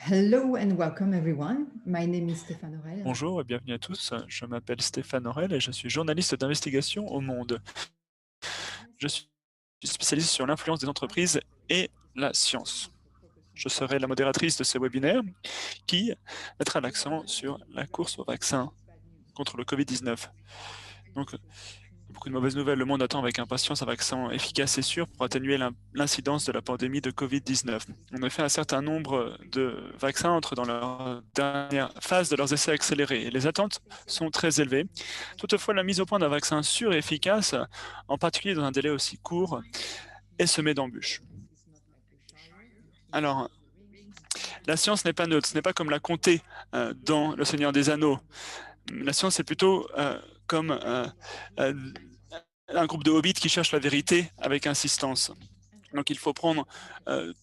Hello and welcome everyone. My name is Stéphane Aurel. Bonjour et bienvenue à tous, je m'appelle Stéphane Aurel et je suis journaliste d'investigation au Monde. Je suis spécialisé sur l'influence des entreprises et la science. Je serai la modératrice de ce webinaire qui mettra l'accent sur la course au vaccin contre le Covid-19. Donc, beaucoup de mauvaises nouvelles. Le monde attend avec impatience un vaccin efficace et sûr pour atténuer l'incidence de la pandémie de Covid-19. En effet, un certain nombre de vaccins entrent dans leur dernière phase de leurs essais accélérés et les attentes sont très élevées. Toutefois, la mise au point d'un vaccin sûr et efficace, en particulier dans un délai aussi court, est semée d'embûches. Alors, la science n'est pas neutre, ce n'est pas comme la comté dans Le Seigneur des Anneaux. La science est plutôt comme un groupe de hobbits qui cherchent la vérité avec insistance. Donc il faut prendre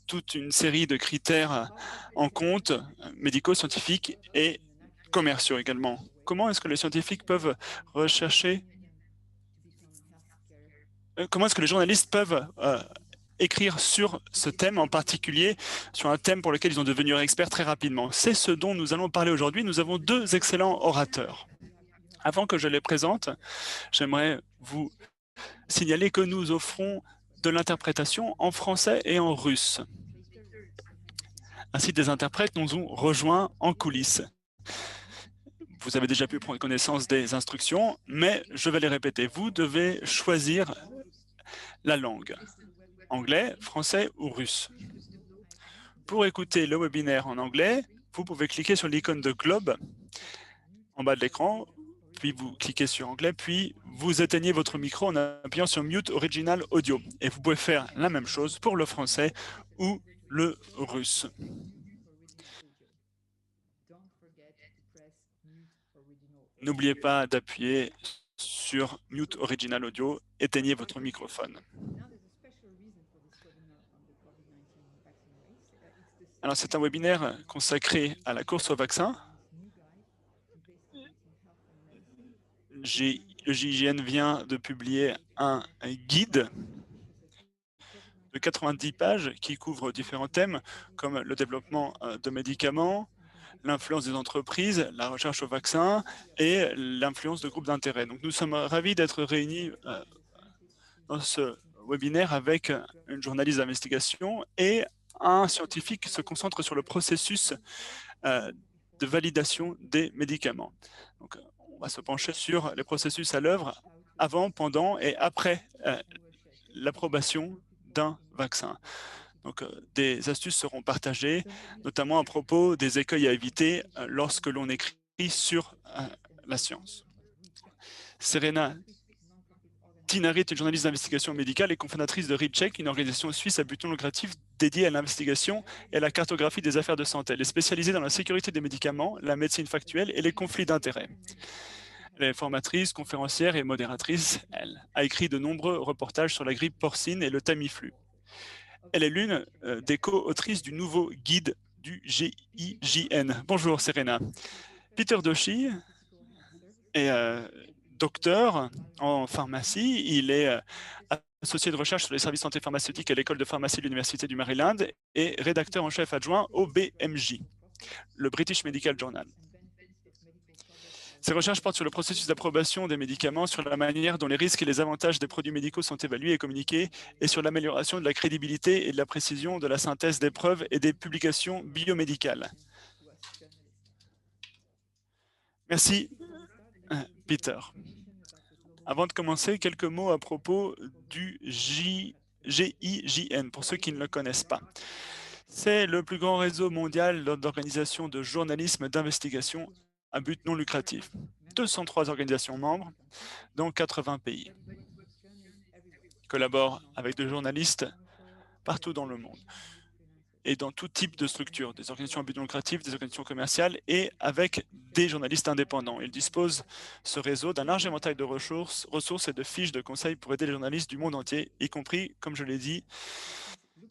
toute une série de critères en compte, médicaux, scientifiques et commerciaux également. Comment est-ce que les scientifiques peuvent rechercher, comment est-ce que les journalistes peuvent écrire sur ce thème en particulier, sur un thème pour lequel ils sont devenus experts très rapidement? C'est ce dont nous allons parler aujourd'hui. Nous avons deux excellents orateurs. Avant que je les présente, j'aimerais vous signaler que nous offrons de l'interprétation en français et en russe. Ainsi, des interprètes nous ont rejoints en coulisses. Vous avez déjà pu prendre connaissance des instructions, mais je vais les répéter. Vous devez choisir la langue, anglais, français ou russe. Pour écouter le webinaire en anglais, vous pouvez cliquer sur l'icône de globe en bas de l'écran, puis vous cliquez sur anglais, puis vous éteignez votre micro en appuyant sur Mute Original Audio. Et vous pouvez faire la même chose pour le français ou le russe. N'oubliez pas d'appuyer sur Mute Original Audio, éteignez votre microphone. Alors, c'est un webinaire consacré à la course au vaccin. Le GIGN vient de publier un guide de 90 pages qui couvre différents thèmes comme le développement de médicaments, l'influence des entreprises, la recherche au vaccin et l'influence de groupes d'intérêt. Donc nous sommes ravis d'être réunis dans ce webinaire avec une journaliste d'investigation et un scientifique qui se concentre sur le processus de validation des médicaments. Donc on va se pencher sur les processus à l'œuvre avant, pendant et après l'approbation d'un vaccin. Donc, des astuces seront partagées, notamment à propos des écueils à éviter lorsque l'on écrit sur la science. Serena Tinarit est une journaliste d'investigation médicale et cofondatrice de ReadCheck, une organisation suisse à but non lucratif dédiée à l'investigation et à la cartographie des affaires de santé. Elle est spécialisée dans la sécurité des médicaments, la médecine factuelle et les conflits d'intérêts. Elle est formatrice, conférencière et modératrice. Elle a écrit de nombreux reportages sur la grippe porcine et le Tamiflu. Elle est l'une des co-autrices du nouveau guide du GIJN. Bonjour Serena. Peter Doshi est docteur en pharmacie. Il est associé de recherche sur les services santé pharmaceutique à l'école de pharmacie de l'Université du Maryland et rédacteur en chef adjoint au BMJ, le British Medical Journal. Ces recherches portent sur le processus d'approbation des médicaments, sur la manière dont les risques et les avantages des produits médicaux sont évalués et communiqués, et sur l'amélioration de la crédibilité et de la précision de la synthèse des preuves et des publications biomédicales. Merci, Peter. Avant de commencer, quelques mots à propos du GIJN, pour ceux qui ne le connaissent pas. C'est le plus grand réseau mondial d'organisations de journalisme d'investigation à but non lucratif. 203 organisations membres dans 80 pays. Ils collaborent avec des journalistes partout dans le monde et dans tout type de structures, des organisations à but non lucratif, des organisations commerciales et avec des journalistes indépendants. Ils disposent, ce réseau, d'un large éventail de ressources et de fiches de conseils pour aider les journalistes du monde entier, y compris, comme je l'ai dit,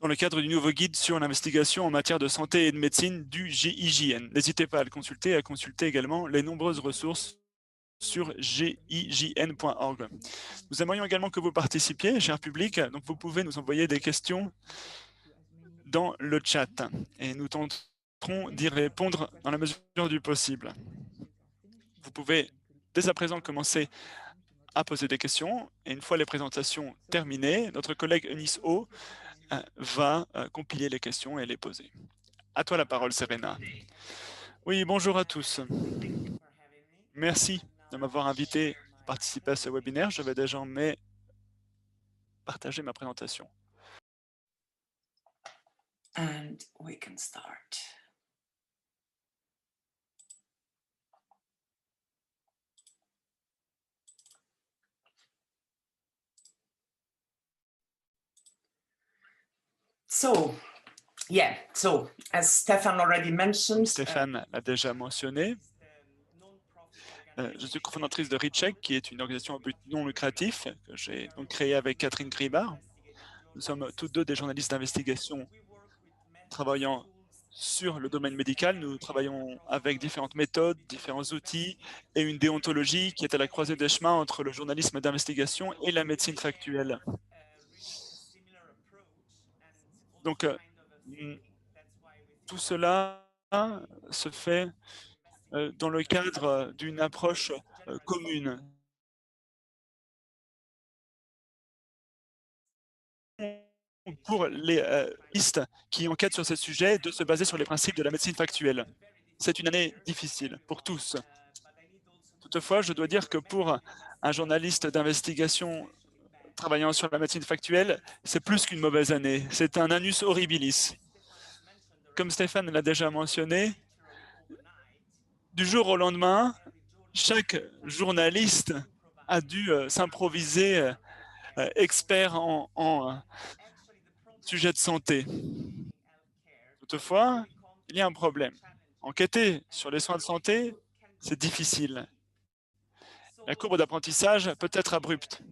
dans le cadre du nouveau guide sur l'investigation en matière de santé et de médecine du GIJN. N'hésitez pas à le consulter et à consulter également les nombreuses ressources sur gijn.org. Nous aimerions également que vous participiez, cher public, donc vous pouvez nous envoyer des questions dans le chat et nous tenterons d'y répondre dans la mesure du possible. Vous pouvez dès à présent commencer à poser des questions et une fois les présentations terminées, notre collègue Eunice O va compiler les questions et les poser. À toi la parole, Serena. Oui, bonjour à tous. Merci de m'avoir invité à participer à ce webinaire. Je vais désormais partager ma présentation. And we can start. So, as Stefan already mentioned, Stéphane l'a déjà mentionné. Je suis cofondatrice de Recheck, qui est une organisation à but non lucratif que j'ai donc créée avec Catherine Gribard. Nous sommes tous deux des journalistes d'investigation travaillant sur le domaine médical. Nous travaillons avec différentes méthodes, différents outils et une déontologie qui est à la croisée des chemins entre le journalisme d'investigation et la médecine factuelle. Donc, tout cela se fait dans le cadre d'une approche commune. Pour les listes qui enquêtent sur ce sujet de se baser sur les principes de la médecine factuelle. C'est une année difficile pour tous. Toutefois, je dois dire que pour un journaliste d'investigation travaillant sur la médecine factuelle, c'est plus qu'une mauvaise année. C'est un annus horribilis. Comme Stéphane l'a déjà mentionné, du jour au lendemain, chaque journaliste a dû s'improviser expert en sujet de santé. Toutefois, il y a un problème. Enquêter sur les soins de santé, c'est difficile. La courbe d'apprentissage peut être abrupte.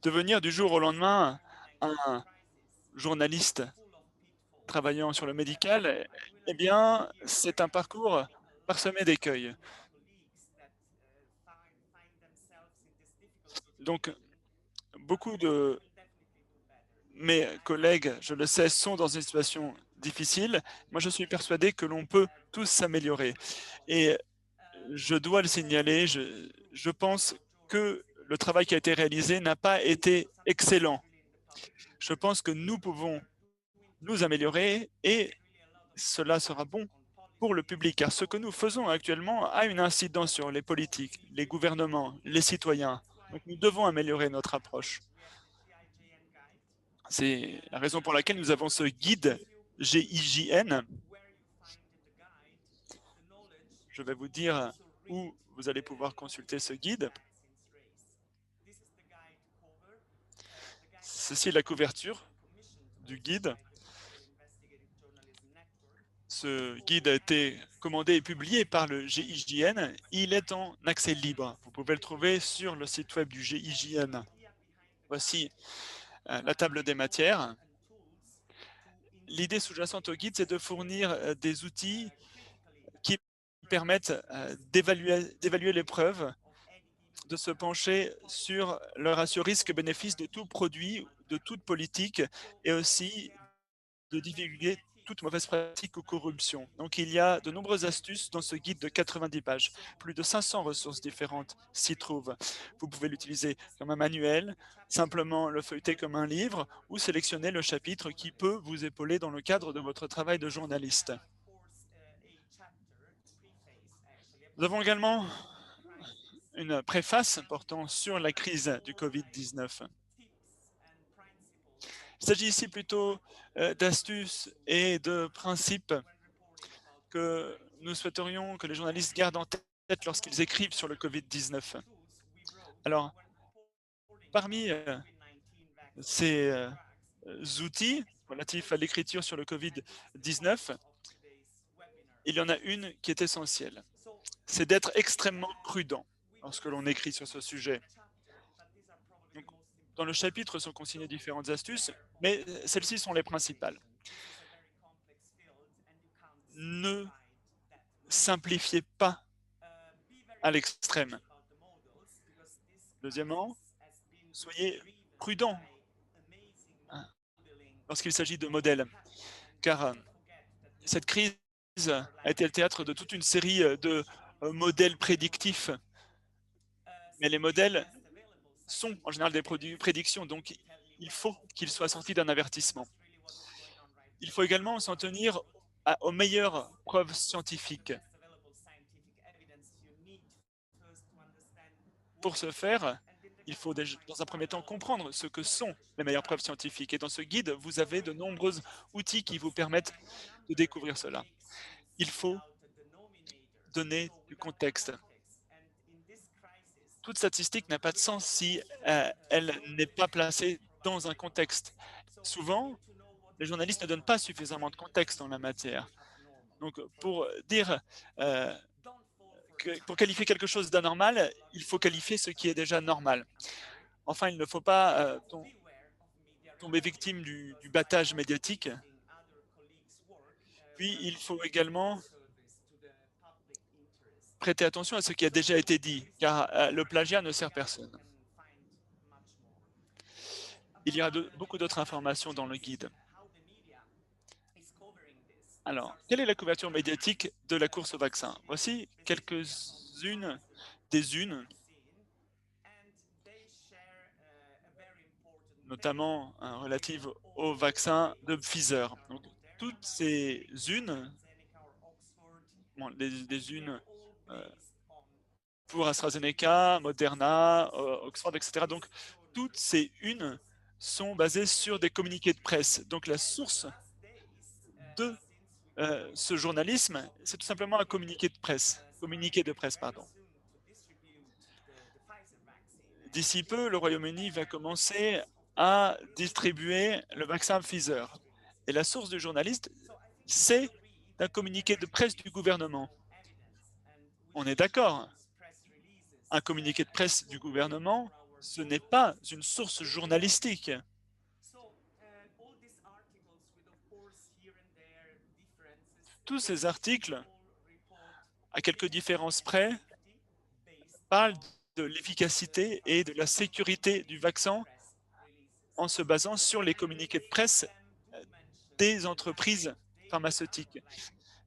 Devenir du jour au lendemain un journaliste travaillant sur le médical, eh bien, c'est un parcours parsemé d'écueils. Donc, beaucoup de mes collègues, je le sais, sont dans une situation difficile. Moi, je suis persuadé que l'on peut tous s'améliorer. Et je dois le signaler, je pense que le travail qui a été réalisé n'a pas été excellent. Je pense que nous pouvons nous améliorer et cela sera bon pour le public, car ce que nous faisons actuellement a une incidence sur les politiques, les gouvernements, les citoyens. Donc nous devons améliorer notre approche. C'est la raison pour laquelle nous avons ce guide GIJN. Je vais vous dire où vous allez pouvoir consulter ce guide. Ceci est la couverture du guide. Ce guide a été commandé et publié par le GIJN. Il est en accès libre. Vous pouvez le trouver sur le site web du GIJN. Voici la table des matières. L'idée sous-jacente au guide, c'est de fournir des outils qui permettent d'évaluer les preuves, de se pencher sur le ratio risque-bénéfice de tout produit, de toute politique, et aussi de divulguer toute mauvaise pratique ou corruption. Donc, il y a de nombreuses astuces dans ce guide de 90 pages. Plus de 500 ressources différentes s'y trouvent. Vous pouvez l'utiliser comme un manuel, simplement le feuilleter comme un livre ou sélectionner le chapitre qui peut vous épauler dans le cadre de votre travail de journaliste. Nous avons également une préface portant sur la crise du Covid-19. Il s'agit ici plutôt d'astuces et de principes que nous souhaiterions que les journalistes gardent en tête lorsqu'ils écrivent sur le Covid-19. Alors, parmi ces outils relatifs à l'écriture sur le Covid-19, il y en a une qui est essentielle. C'est d'être extrêmement prudent lorsque l'on écrit sur ce sujet. Donc, dans le chapitre sont consignées différentes astuces, mais celles-ci sont les principales. Ne simplifiez pas à l'extrême. Deuxièmement, soyez prudent lorsqu'il s'agit de modèles. car cette crise a été le théâtre de toute une série de modèles prédictifs. Mais les modèles sont en général des prédictions, donc il faut qu'ils soient sortis d'un avertissement. Il faut également s'en tenir aux meilleures preuves scientifiques. Pour ce faire, il faut dans un premier temps comprendre ce que sont les meilleures preuves scientifiques. Et dans ce guide, vous avez de nombreux outils qui vous permettent de découvrir cela. Il faut donner du contexte. Toute statistique n'a pas de sens si elle n'est pas placée dans un contexte. Souvent, les journalistes ne donnent pas suffisamment de contexte en la matière. Donc, pour qualifier quelque chose d'anormal, il faut qualifier ce qui est déjà normal. Enfin, il ne faut pas tomber victime du battage médiatique. Puis, il faut également prêter attention à ce qui a déjà été dit, car le plagiat ne sert personne. Il y a beaucoup d'autres informations dans le guide. Alors, quelle est la couverture médiatique de la course au vaccin? Voici quelques-unes des unes, notamment relatives au vaccin de Pfizer. Donc, toutes ces unes, les unes pour AstraZeneca, Moderna, Oxford, etc. Donc, toutes ces unes sont basées sur des communiqués de presse. Donc, la source de ce journalisme, c'est tout simplement un communiqué de presse. D'ici peu, le Royaume-Uni va commencer à distribuer le vaccin Pfizer. Et la source du journaliste, c'est un communiqué de presse du gouvernement. On est d'accord. Un communiqué de presse du gouvernement, ce n'est pas une source journalistique. Tous ces articles, à quelques différences près, parlent de l'efficacité et de la sécurité du vaccin en se basant sur les communiqués de presse des entreprises pharmaceutiques.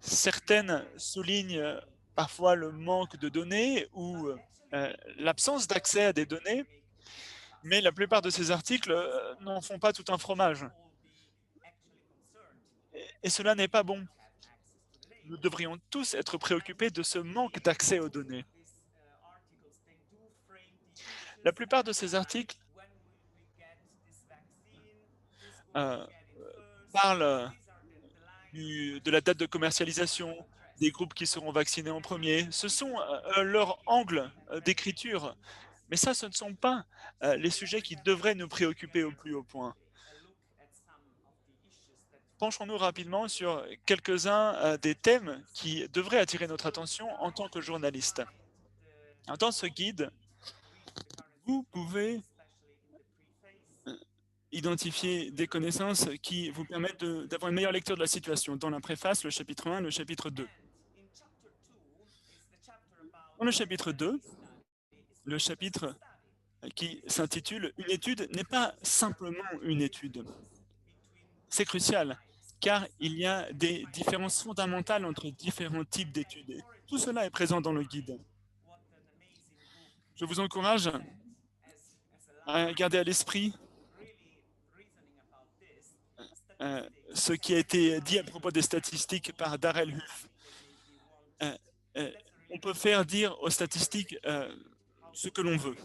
Certaines soulignent parfois le manque de données ou l'absence d'accès à des données, mais la plupart de ces articles n'en font pas tout un fromage. Et cela n'est pas bon. Nous devrions tous être préoccupés de ce manque d'accès aux données. La plupart de ces articles parlent de la date de commercialisation, des groupes qui seront vaccinés en premier. Ce sont leurs angles d'écriture. Mais ça, ce ne sont pas les sujets qui devraient nous préoccuper au plus haut point. Penchons-nous rapidement sur quelques-uns des thèmes qui devraient attirer notre attention en tant que journaliste. Dans ce guide, vous pouvez identifier des connaissances qui vous permettent d'avoir une meilleure lecture de la situation. Dans la préface, le chapitre 1, le chapitre 2. Dans le chapitre 2, le chapitre qui s'intitule « Une étude n'est pas simplement une étude ». C'est crucial, car il y a des différences fondamentales entre différents types d'études. Tout cela est présent dans le guide. Je vous encourage à garder à l'esprit ce qui a été dit à propos des statistiques par Darrell Huff. On peut faire dire aux statistiques ce que l'on veut.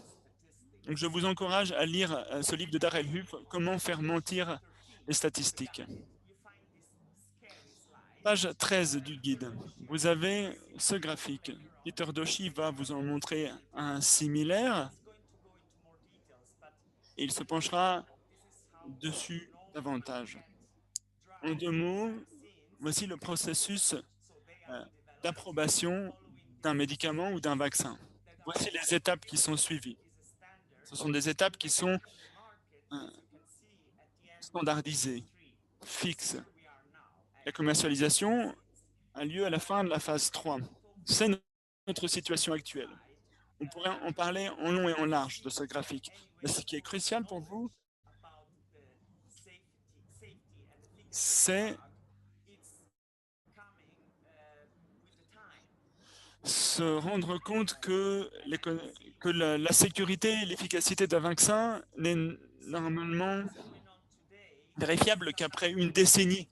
Donc, je vous encourage à lire ce livre de Darrell Huff, « Comment faire mentir les statistiques ». Page 13 du guide. Vous avez ce graphique. Peter Doshi va vous en montrer un similaire. Et il se penchera dessus davantage. En 2 mots, voici le processus d'approbation d'un médicament ou d'un vaccin. Voici les étapes qui sont suivies. Ce sont des étapes qui sont standardisées, fixes. La commercialisation a lieu à la fin de la phase 3. C'est notre situation actuelle. On pourrait en parler en long et en large de ce graphique. Mais ce qui est crucial pour vous, c'est se rendre compte que, la sécurité et l'efficacité d'un vaccin n'est normalement vérifiable qu'après une décennie.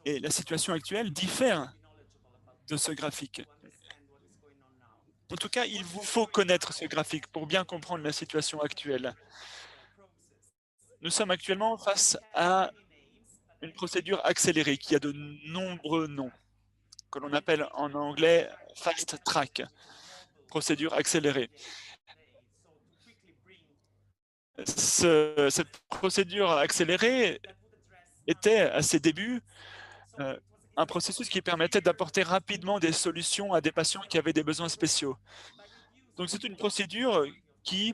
Et la situation actuelle diffère de ce graphique. En tout cas, il vous faut connaître ce graphique pour bien comprendre la situation actuelle. Nous sommes actuellement face à une procédure accélérée qui a de nombreux noms, que l'on appelle en anglais fast track, procédure accélérée. Cette procédure accélérée était à ses débuts un processus qui permettait d'apporter rapidement des solutions à des patients qui avaient des besoins spéciaux. Donc c'est une procédure qui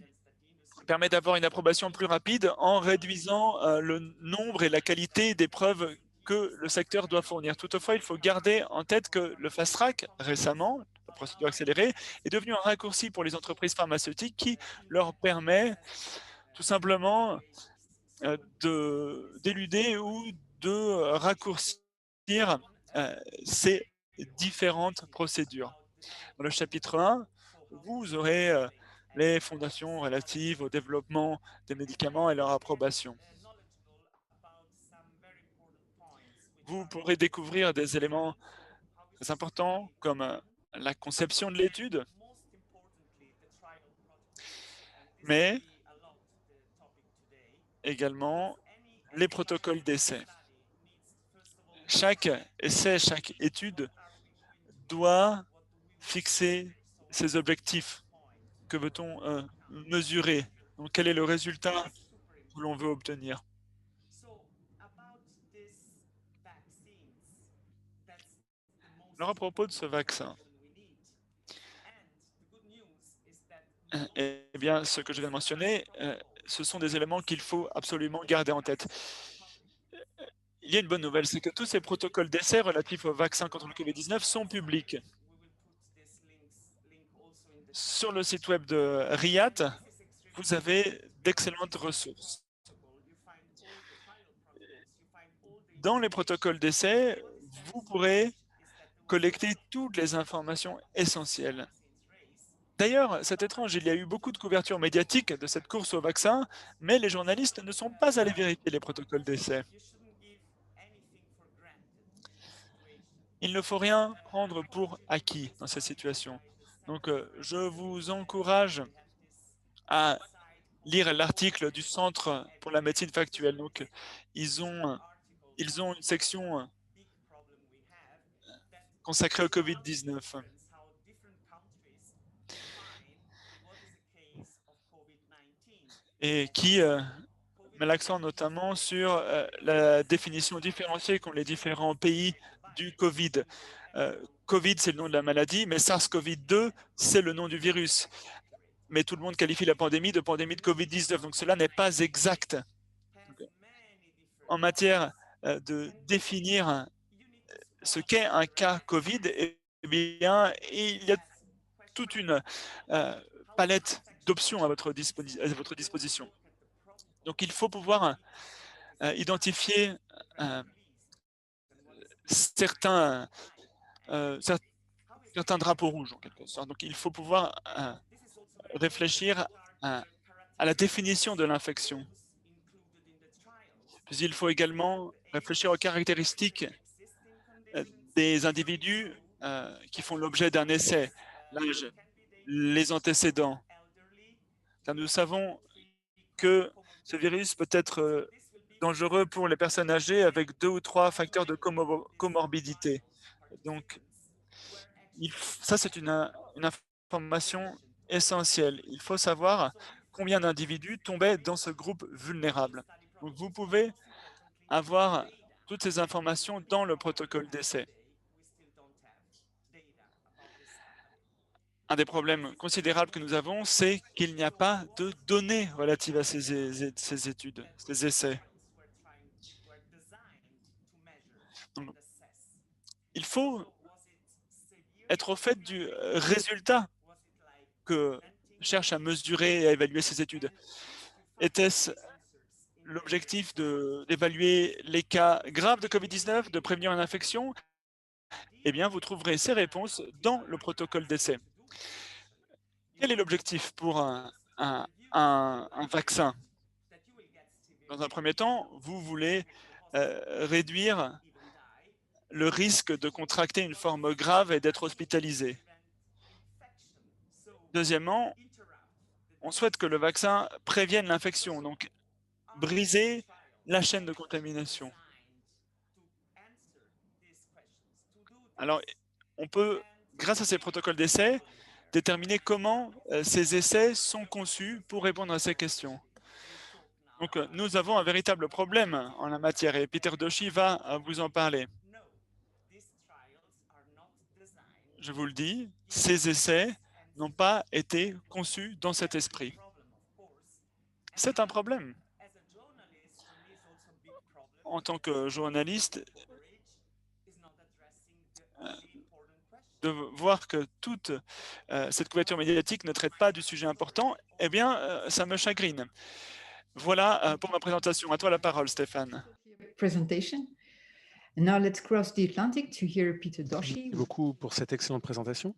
permet d'avoir une approbation plus rapide en réduisant le nombre et la qualité des preuves que le secteur doit fournir. Toutefois, il faut garder en tête que le fast track, récemment, la procédure accélérée, est devenu un raccourci pour les entreprises pharmaceutiques qui leur permet tout simplement d'éluder ou de raccourcir ces différentes procédures. Dans le chapitre 1, vous aurez les fondations relatives au développement des médicaments et leur approbation. Vous pourrez découvrir des éléments très importants comme la conception de l'étude, mais également les protocoles d'essai. Chaque essai, chaque étude doit fixer ses objectifs. Que veut-on mesurer? Donc, quel est le résultat que l'on veut obtenir? Alors, à propos de ce vaccin, eh bien, ce que je viens de mentionner, ce sont des éléments qu'il faut absolument garder en tête. Il y a une bonne nouvelle, c'est que tous ces protocoles d'essai relatifs au vaccin contre le COVID-19 sont publics. Sur le site web de RIAT, vous avez d'excellentes ressources. Dans les protocoles d'essai, vous pourrez collecter toutes les informations essentielles. D'ailleurs, c'est étrange, il y a eu beaucoup de couverture médiatique de cette course au vaccin, mais les journalistes ne sont pas allés vérifier les protocoles d'essai. Il ne faut rien prendre pour acquis dans cette situation. Donc, je vous encourage à lire l'article du Centre pour la médecine factuelle. Donc, ils ont une section consacrée au COVID-19 et qui met l'accent notamment sur la définition différenciée qu'ont les différents pays du Covid. Covid, c'est le nom de la maladie, mais SARS-CoV-2, c'est le nom du virus. Mais tout le monde qualifie la pandémie de Covid-19, donc cela n'est pas exact. En matière de définir ce qu'est un cas Covid, eh bien, il y a toute une palette d'options à votre disposition. Donc, il faut pouvoir identifier certains drapeaux rouges, en quelque sorte. Donc, il faut pouvoir réfléchir à la définition de l'infection. Puis, il faut également réfléchir aux caractéristiques des individus qui font l'objet d'un essai, l'âge, les antécédents. Car nous savons que ce virus peut être dangereux pour les personnes âgées avec 2 ou 3 facteurs de comorbidité. Donc, ça, c'est une information essentielle. Il faut savoir combien d'individus tombaient dans ce groupe vulnérable. Donc, vous pouvez avoir toutes ces informations dans le protocole d'essai. Un des problèmes considérables que nous avons, c'est qu'il n'y a pas de données relatives à ces études, ces essais. Donc, il faut être au fait du résultat que cherche à mesurer et à évaluer ces études. Était-ce l'objectif d'évaluer les cas graves de COVID-19, de prévenir une infection? eh bien, vous trouverez ces réponses dans le protocole d'essai. Quel est l'objectif pour un vaccin? Dans un premier temps, vous voulez réduire le risque de contracter une forme grave et d'être hospitalisé. Deuxièmement, on souhaite que le vaccin prévienne l'infection, donc briser la chaîne de contamination. Alors, on peut, grâce à ces protocoles d'essai, déterminer comment ces essais sont conçus pour répondre à ces questions. Donc, nous avons un véritable problème en la matière et Peter Doshi va vous en parler. Je vous le dis, ces essais n'ont pas été conçus dans cet esprit. C'est un problème. En tant que journaliste, de voir que toute cette couverture médiatique ne traite pas du sujet important, eh bien, ça me chagrine. Voilà pour ma présentation. À toi la parole, Stéphane. Presentation. And now let's cross the Atlantic to hear Peter Doshi. Merci beaucoup pour cette excellente présentation.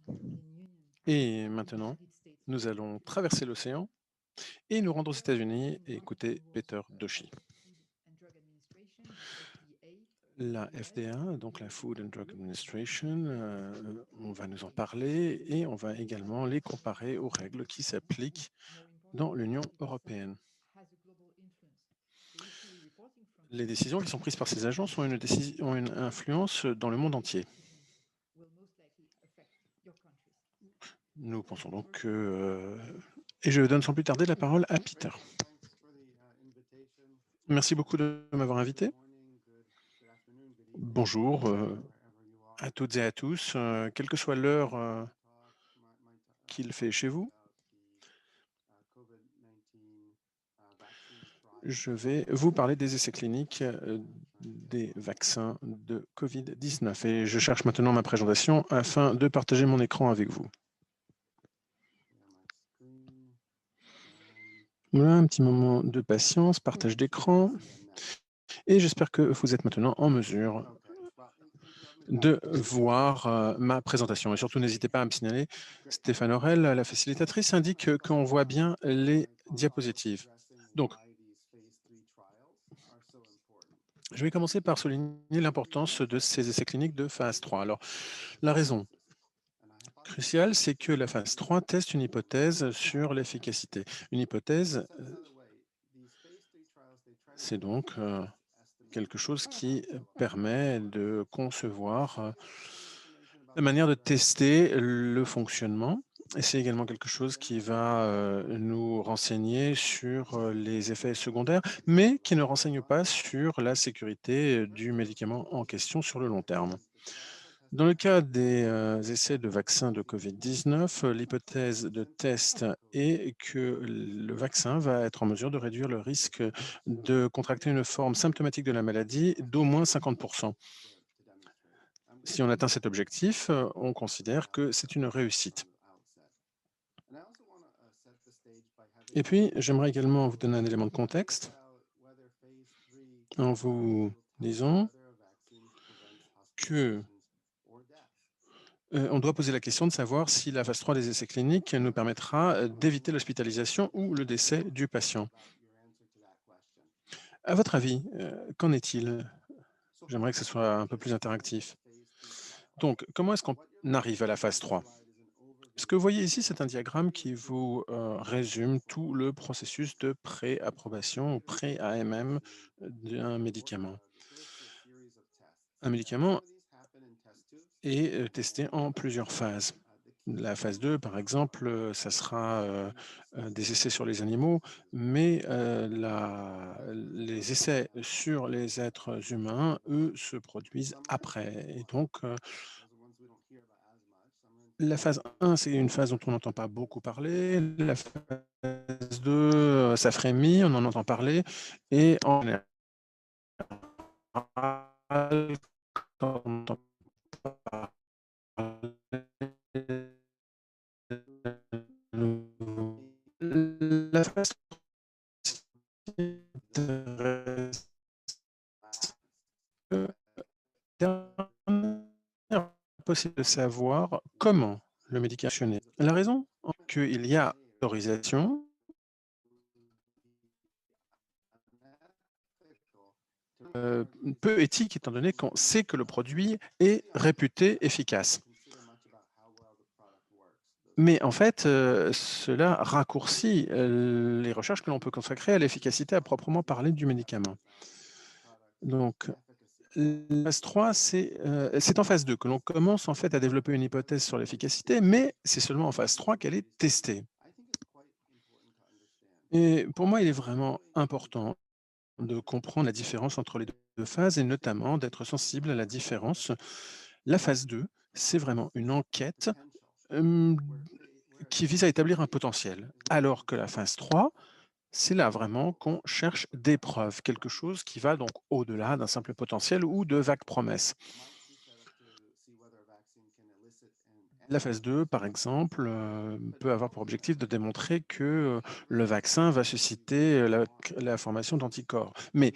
Et maintenant, nous allons traverser l'océan et nous rendre aux États-Unis et écouter Peter Doshi. La FDA, donc la Food and Drug Administration, on va nous en parler et on va également les comparer aux règles qui s'appliquent dans l'Union européenne. Les décisions qui sont prises par ces agences ont une influence dans le monde entier. Nous pensons donc que... et je donne sans plus tarder la parole à Peter. Merci beaucoup de m'avoir invité. Bonjour à toutes et à tous, quelle que soit l'heure qu'il fait chez vous. Je vais vous parler des essais cliniques des vaccins de Covid-19 et je cherche maintenant ma présentation afin de partager mon écran avec vous. Voilà, un petit moment de patience, partage d'écran et j'espère que vous êtes maintenant en mesure de voir ma présentation. Et surtout, n'hésitez pas à me signaler. Stéphane Aurel, la facilitatrice, indique qu'on voit bien les diapositives. Donc, je vais commencer par souligner l'importance de ces essais cliniques de phase 3. Alors, la raison cruciale, c'est que la phase 3 teste une hypothèse sur l'efficacité. Une hypothèse, c'est donc quelque chose qui permet de concevoir la manière de tester le fonctionnement. Et c'est également quelque chose qui va nous renseigner sur les effets secondaires, mais qui ne renseigne pas sur la sécurité du médicament en question sur le long terme. Dans le cas des essais de vaccins de Covid-19, l'hypothèse de test est que le vaccin va être en mesure de réduire le risque de contracter une forme symptomatique de la maladie d'au moins 50%. Si on atteint cet objectif, on considère que c'est une réussite. Et puis, j'aimerais également vous donner un élément de contexte en vous disant que on doit poser la question de savoir si la phase 3 des essais cliniques nous permettra d'éviter l'hospitalisation ou le décès du patient. À votre avis, qu'en est-il? J'aimerais que ce soit un peu plus interactif. Donc, comment est-ce qu'on arrive à la phase 3? Ce que vous voyez ici, c'est un diagramme qui vous résume tout le processus de pré-approbation ou pré-AMM d'un médicament. Un médicament est testé en plusieurs phases. La phase 2, par exemple, ça sera des essais sur les animaux, mais les essais sur les êtres humains, eux, se produisent après. Et donc, la phase 1, c'est une phase dont on n'entend pas beaucoup parler. La phase 2, ça frémit, on en entend parler. Et en général, quand on entend parler, la phase dernière possible de savoir comment le médicament fonctionne. La raison qu'il y a autorisation peu éthique, étant donné qu'on sait que le produit est réputé efficace. Mais en fait, cela raccourcit les recherches que l'on peut consacrer à l'efficacité à proprement parler du médicament. Donc, la phase 3, c'est en phase 2 que l'on commence en fait à développer une hypothèse sur l'efficacité, mais c'est seulement en phase 3 qu'elle est testée. Et pour moi, il est vraiment important de comprendre la différence entre les deux phases et notamment d'être sensible à la différence. La phase 2, c'est vraiment une enquête hem, qui vise à établir un potentiel, alors que la phase 3, c'est là vraiment qu'on cherche des preuves, quelque chose qui va donc au-delà d'un simple potentiel ou de vagues promesses. La phase 2, par exemple, peut avoir pour objectif de démontrer que le vaccin va susciter la formation d'anticorps. Mais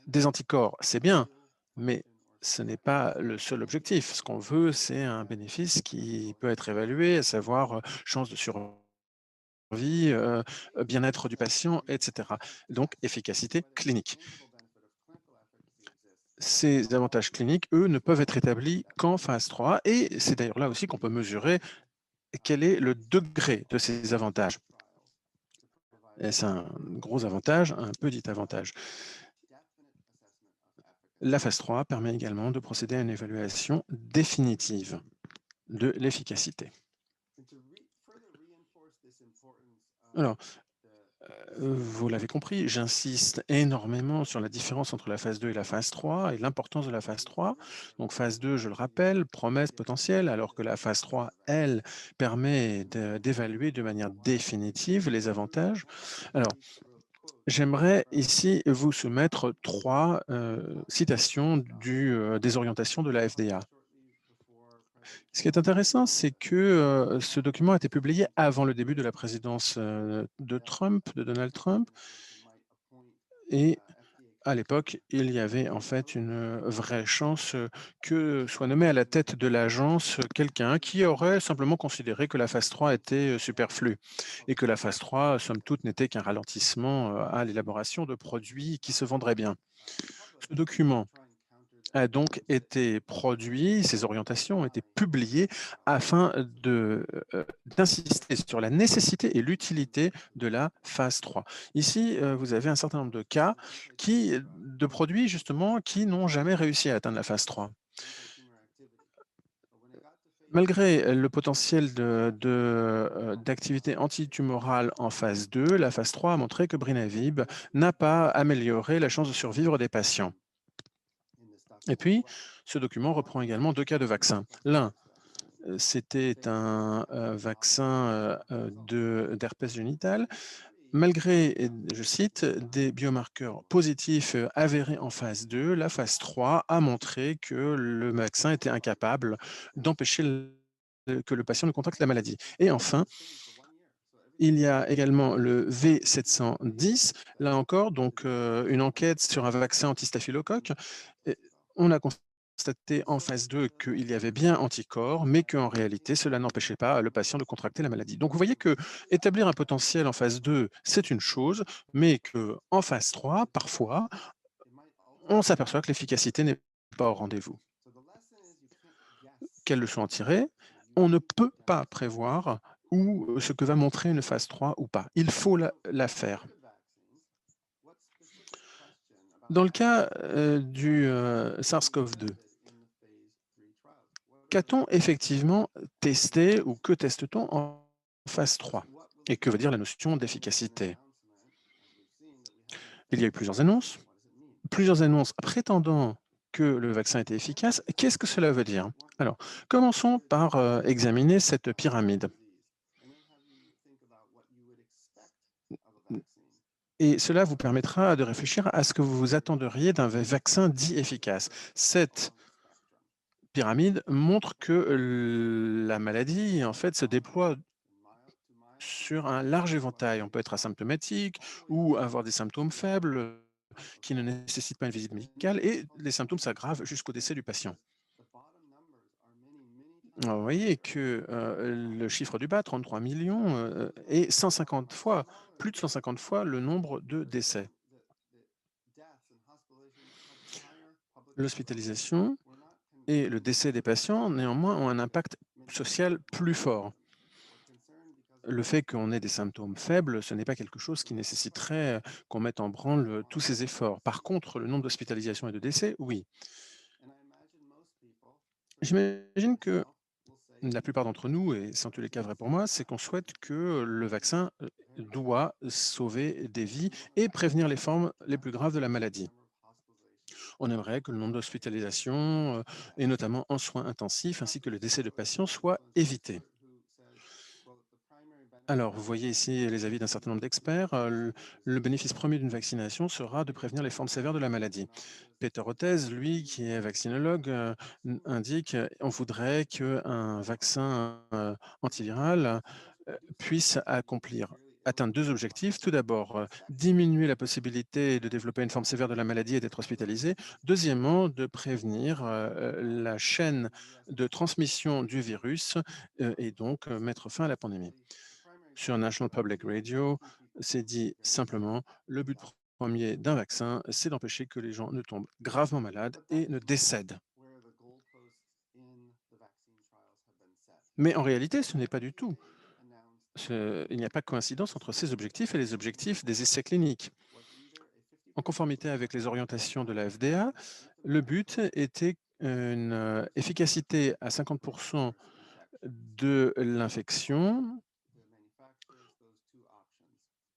des anticorps, c'est bien, mais ce n'est pas le seul objectif. Ce qu'on veut, c'est un bénéfice qui peut être évalué, à savoir chance de survie, bien-être du patient, etc. Donc, efficacité clinique. Ces avantages cliniques, eux, ne peuvent être établis qu'en phase 3 et c'est d'ailleurs là aussi qu'on peut mesurer quel est le degré de ces avantages. Est-ce un gros avantage, un petit avantage? La phase 3 permet également de procéder à une évaluation définitive de l'efficacité. Alors, vous l'avez compris, j'insiste énormément sur la différence entre la phase 2 et la phase 3 et l'importance de la phase 3. Donc phase 2, je le rappelle, promesse potentielle, alors que la phase 3, elle, permet d'évaluer de manière définitive les avantages. Alors, j'aimerais ici vous soumettre 3 citations des orientations de la FDA. Ce qui est intéressant, c'est que ce document a été publié avant le début de la présidence de Donald Trump. Et à l'époque, il y avait en fait une vraie chance que soit nommé à la tête de l'agence quelqu'un qui aurait simplement considéré que la phase 3 était superflue et que la phase 3, somme toute, n'était qu'un ralentissement à l'élaboration de produits qui se vendraient bien. Ce document a donc été produit, ces orientations ont été publiées afin d'insister sur la nécessité et l'utilité de la phase 3. Ici, vous avez un certain nombre de cas de produits justement qui n'ont jamais réussi à atteindre la phase 3. Malgré le potentiel d'activité antitumorale en phase 2, la phase 3 a montré que Brinavib n'a pas amélioré la chance de survivre des patients. Et puis, ce document reprend également 2 cas de vaccins. L'un, c'était un vaccin d'herpès génital. Malgré, je cite, des biomarqueurs positifs avérés en phase 2, la phase 3 a montré que le vaccin était incapable d'empêcher que le patient ne contracte la maladie. Et enfin, il y a également le V710, là encore, donc une enquête sur un vaccin anti-staphylocoque. Et on a constaté en phase 2 qu'il y avait bien anticorps, mais qu'en réalité, cela n'empêchait pas le patient de contracter la maladie. Donc vous voyez que établir un potentiel en phase 2, c'est une chose, mais qu'en phase 3, parfois, on s'aperçoit que l'efficacité n'est pas au rendez-vous. Quelle leçon en tirer? On ne peut pas prévoir ce que va montrer une phase 3 ou pas. Il faut la faire. Dans le cas du SARS-CoV-2, qu'a-t-on effectivement testé ou que teste-t-on en phase 3? Et que veut dire la notion d'efficacité? Il y a eu plusieurs annonces prétendant que le vaccin était efficace. Qu'est-ce que cela veut dire? Alors, commençons par examiner cette pyramide. Et cela vous permettra de réfléchir à ce que vous vous attenderiez d'un vaccin dit efficace. Cette pyramide montre que la maladie, en fait, se déploie sur un large éventail. On peut être asymptomatique ou avoir des symptômes faibles qui ne nécessitent pas une visite médicale et les symptômes s'aggravent jusqu'au décès du patient. Alors, vous voyez que le chiffre du bas, 33 millions, est 150 fois, plus de 150 fois le nombre de décès. L'hospitalisation et le décès des patients, néanmoins, ont un impact social plus fort. Le fait qu'on ait des symptômes faibles, ce n'est pas quelque chose qui nécessiterait qu'on mette en branle tous ces efforts. Par contre, le nombre d'hospitalisations et de décès, oui. J'imagine que la plupart d'entre nous, et c'est en tous les cas vrai pour moi, c'est qu'on souhaite que le vaccin doit sauver des vies et prévenir les formes les plus graves de la maladie. On aimerait que le nombre d'hospitalisations, et notamment en soins intensifs, ainsi que le décès de patients, soit évité. Alors, vous voyez ici les avis d'un certain nombre d'experts. Le bénéfice premier d'une vaccination sera de prévenir les formes sévères de la maladie. Peter Hotez, lui, qui est vaccinologue, indique on voudrait qu'un vaccin antiviral puisse atteindre deux objectifs. Tout d'abord, diminuer la possibilité de développer une forme sévère de la maladie et d'être hospitalisé. Deuxièmement, de prévenir la chaîne de transmission du virus et donc mettre fin à la pandémie. Sur National Public Radio, c'est dit simplement, le but premier d'un vaccin, c'est d'empêcher que les gens ne tombent gravement malades et ne décèdent. Mais en réalité, ce n'est pas du tout. Il n'y a pas de coïncidence entre ces objectifs et les objectifs des essais cliniques. En conformité avec les orientations de la FDA, le but était une efficacité à 50% de l'infection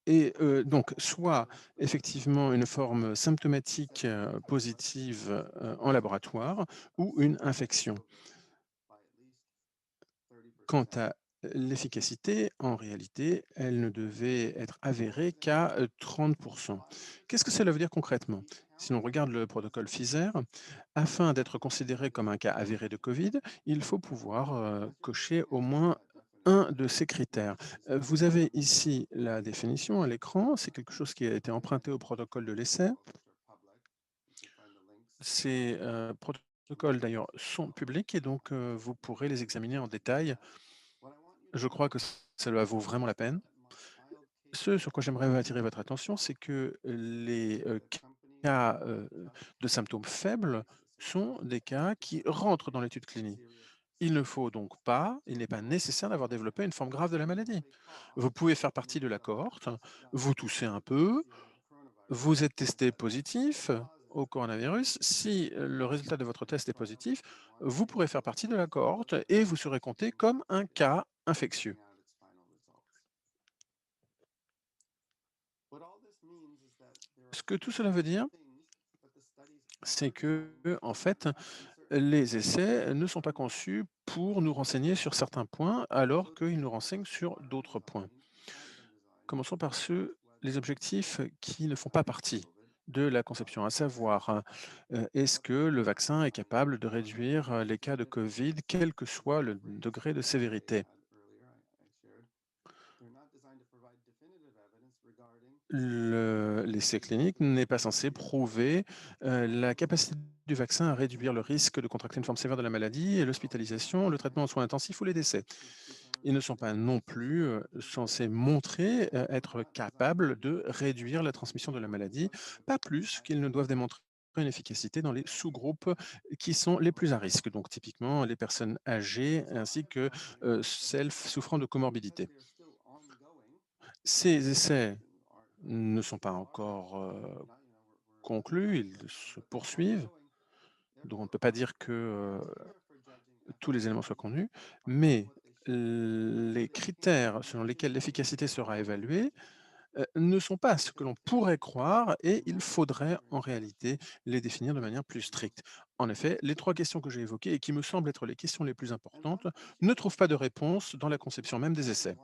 et donc soit effectivement une forme symptomatique positive en laboratoire ou une infection. Quant à l'efficacité, en réalité, elle ne devait être avérée qu'à 30%. Qu'est-ce que cela veut dire concrètement? Si l'on regarde le protocole Pfizer, afin d'être considéré comme un cas avéré de Covid, il faut pouvoir cocher au moins un de ces critères. Vous avez ici la définition à l'écran, c'est quelque chose qui a été emprunté au protocole de l'essai. Ces protocoles d'ailleurs sont publics et donc vous pourrez les examiner en détail. Je crois que cela vaut vraiment la peine. Ce sur quoi j'aimerais attirer votre attention, c'est que les cas de symptômes faibles sont des cas qui rentrent dans l'étude clinique. Il ne faut donc pas, il n'est pas nécessaire d'avoir développé une forme grave de la maladie. Vous pouvez faire partie de la cohorte, vous toussez un peu, vous êtes testé positif au coronavirus. Si le résultat de votre test est positif, vous pourrez faire partie de la cohorte et vous serez compté comme un cas infectieux. Ce que tout cela veut dire, c'est que, en fait, les essais ne sont pas conçus pour nous renseigner sur certains points, alors qu'ils nous renseignent sur d'autres points. Commençons par les objectifs qui ne font pas partie de la conception, à savoir, est-ce que le vaccin est capable de réduire les cas de Covid, quel que soit le degré de sévérité? L'essai clinique n'est pas censé prouver la capacité du vaccin à réduire le risque de contracter une forme sévère de la maladie et l'hospitalisation, le traitement en soins intensifs ou les décès. Ils ne sont pas non plus censés montrer être capables de réduire la transmission de la maladie, pas plus qu'ils ne doivent démontrer une efficacité dans les sous-groupes qui sont les plus à risque, donc typiquement les personnes âgées ainsi que celles souffrant de comorbidité. Ces essais ne sont pas encore conclus, ils se poursuivent, donc on ne peut pas dire que tous les éléments soient connus, mais les critères selon lesquels l'efficacité sera évaluée ne sont pas ce que l'on pourrait croire et il faudrait en réalité les définir de manière plus stricte. En effet, les trois questions que j'ai évoquées et qui me semblent être les questions les plus importantes ne trouvent pas de réponse dans la conception même des essais.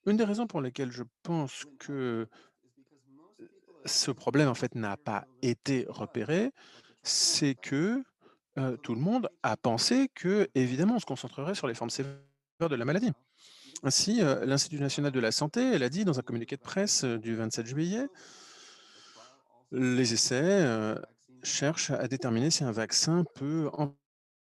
Une des raisons pour lesquelles je pense que ce problème, en fait, n'a pas été repéré, c'est que, tout le monde a pensé que, évidemment, on se concentrerait sur les formes sévères de la maladie. Ainsi, l'Institut national de la santé, elle a dit dans un communiqué de presse, du 27 juillet: «Les essais, cherchent à déterminer si un vaccin peut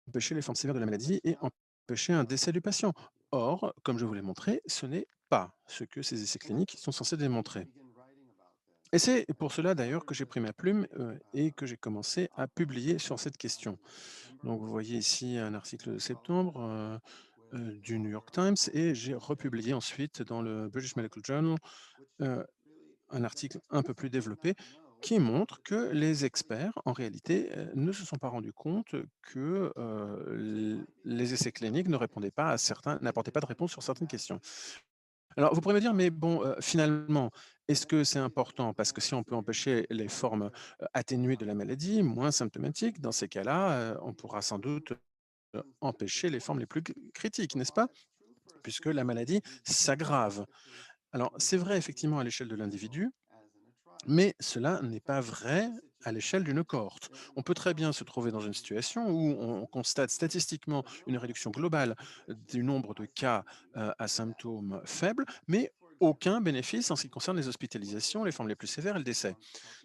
empêcher les formes sévères de la maladie et empêcher un décès du patient. Or, comme je vous l'ai montré, ce n'est pas ce que ces essais cliniques sont censés démontrer. Et c'est pour cela d'ailleurs que j'ai pris ma plume et que j'ai commencé à publier sur cette question. Donc vous voyez ici un article de septembre du New York Times et j'ai republié ensuite dans le British Medical Journal euh, un article un peu plus développé qui montre que les experts, en réalité, ne se sont pas rendus compte que les essais cliniques ne répondaient pas à n'apportaient pas de réponse sur certaines questions. Alors, vous pourrez me dire, mais bon, finalement, est-ce que c'est important? Parce que si on peut empêcher les formes atténuées de la maladie, moins symptomatiques, dans ces cas-là, on pourra sans doute empêcher les formes les plus critiques, n'est-ce pas? Puisque la maladie s'aggrave. Alors, c'est vrai effectivement à l'échelle de l'individu, mais cela n'est pas vrai à l'échelle d'une cohorte. On peut très bien se trouver dans une situation où on constate statistiquement une réduction globale du nombre de cas à symptômes faibles, mais aucun bénéfice en ce qui concerne les hospitalisations, les formes les plus sévères et le décès.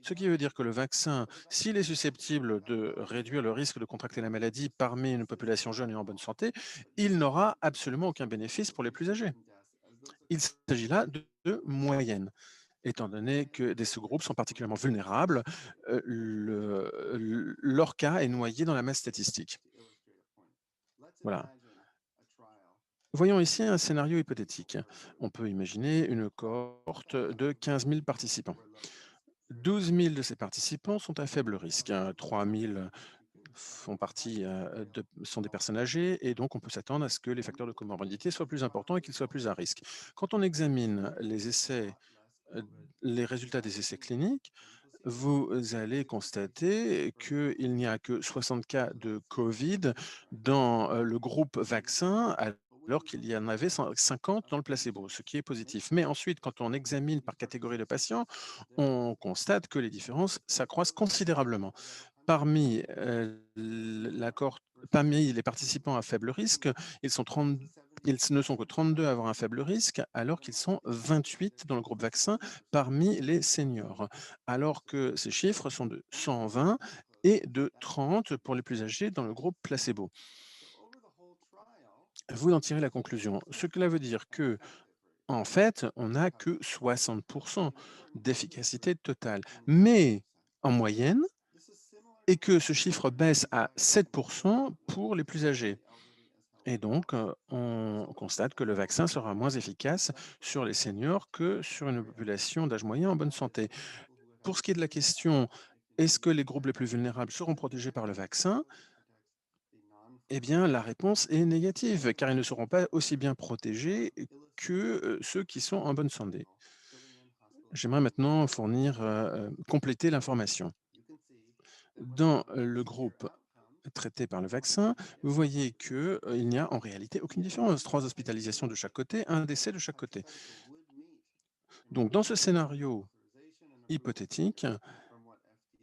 Ce qui veut dire que le vaccin, s'il est susceptible de réduire le risque de contracter la maladie parmi une population jeune et en bonne santé, il n'aura absolument aucun bénéfice pour les plus âgés. Il s'agit là de moyenne. Étant donné que des sous-groupes sont particulièrement vulnérables, leur cas est noyé dans la masse statistique. Voilà. Voyons ici un scénario hypothétique. On peut imaginer une cohorte de 15 000 participants. 12 000 de ces participants sont à faible risque. 3 000 sont des personnes âgées et donc on peut s'attendre à ce que les facteurs de comorbidité soient plus importants et qu'ils soient plus à risque. Quand on examine les résultats des essais cliniques, vous allez constater qu'il n'y a que 60 cas de Covid dans le groupe vaccin, alors qu'il y en avait 50 dans le placebo, ce qui est positif. Mais ensuite, quand on examine par catégorie de patients, on constate que les différences s'accroissent considérablement. Parmi, parmi les participants à faible risque, ils ne sont que 32 à avoir un faible risque, alors qu'ils sont 28 dans le groupe vaccin parmi les seniors. Alors que ces chiffres sont de 120 et de 30 pour les plus âgés dans le groupe placebo. Vous en tirez la conclusion. Ce que cela veut dire que, en fait, on n'a que 60% d'efficacité totale. Mais en moyenne, et que ce chiffre baisse à 7% pour les plus âgés. Et donc, on constate que le vaccin sera moins efficace sur les seniors que sur une population d'âge moyen en bonne santé. Pour ce qui est de la question, est-ce que les groupes les plus vulnérables seront protégés par le vaccin? Eh bien, la réponse est négative, car ils ne seront pas aussi bien protégés que ceux qui sont en bonne santé. J'aimerais maintenant compléter l'information. Dans le groupe traité par le vaccin, vous voyez qu'il n'y a en réalité aucune différence. 3 hospitalisations de chaque côté, un décès de chaque côté. Donc, dans ce scénario hypothétique,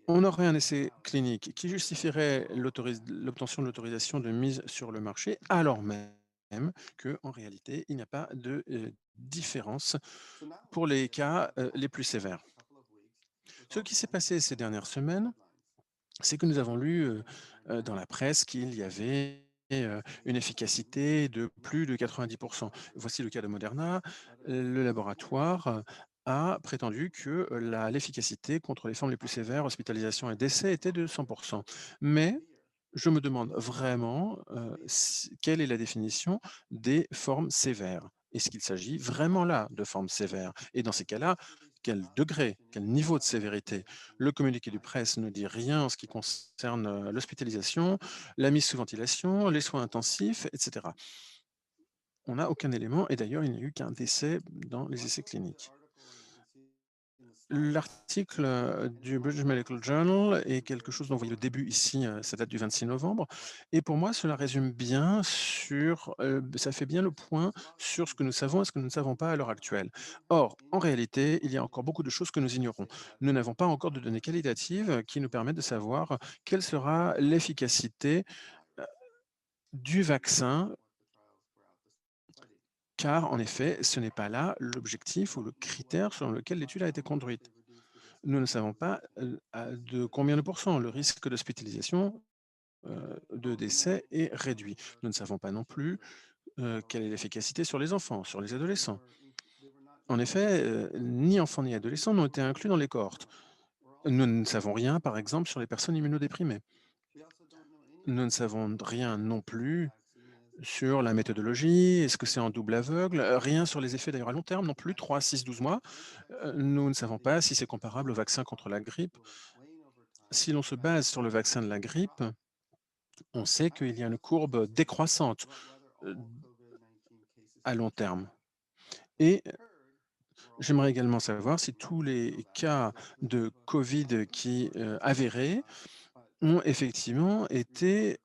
on aurait un essai clinique qui justifierait l'obtention de l'autorisation de mise sur le marché, alors même qu'en réalité, il n'y a pas de différence pour les cas les plus sévères. Ce qui s'est passé ces dernières semaines, c'est que nous avons lu dans la presse qu'il y avait une efficacité de plus de 90%. Voici le cas de Moderna. Le laboratoire a prétendu que l'efficacité contre les formes les plus sévères, hospitalisation et décès, était de 100%. Mais je me demande vraiment quelle est la définition des formes sévères. Est-ce qu'il s'agit vraiment là de formes sévères? Et dans ces cas-là, quel degré, quel niveau de sévérité? Le communiqué de presse ne dit rien en ce qui concerne l'hospitalisation, la mise sous ventilation, les soins intensifs, etc. On n'a aucun élément et d'ailleurs, il n'y a eu qu'un décès dans les essais cliniques. L'article du British Medical Journal est quelque chose dont vous voyez le début ici, ça date du 26 novembre. Et pour moi, cela résume bien ça fait bien le point sur ce que nous savons et ce que nous ne savons pas à l'heure actuelle. Or, en réalité, il y a encore beaucoup de choses que nous ignorons. Nous n'avons pas encore de données qualitatives qui nous permettent de savoir quelle sera l'efficacité du vaccin, car en effet, ce n'est pas là l'objectif ou le critère selon lequel l'étude a été conduite. Nous ne savons pas de combien de pourcents le risque d'hospitalisation de décès est réduit. Nous ne savons pas non plus quelle est l'efficacité sur les enfants, sur les adolescents. En effet, ni enfants ni adolescents n'ont été inclus dans les cohortes. Nous ne savons rien, par exemple, sur les personnes immunodéprimées. Nous ne savons rien non plus sur la méthodologie. Est-ce que c'est en double aveugle? Rien sur les effets d'ailleurs à long terme non plus, 3, 6, 12 mois. Nous ne savons pas si c'est comparable au vaccin contre la grippe. Si l'on se base sur le vaccin de la grippe, on sait qu'il y a une courbe décroissante à long terme. Et j'aimerais également savoir si tous les cas de Covid qui avérés ont effectivement été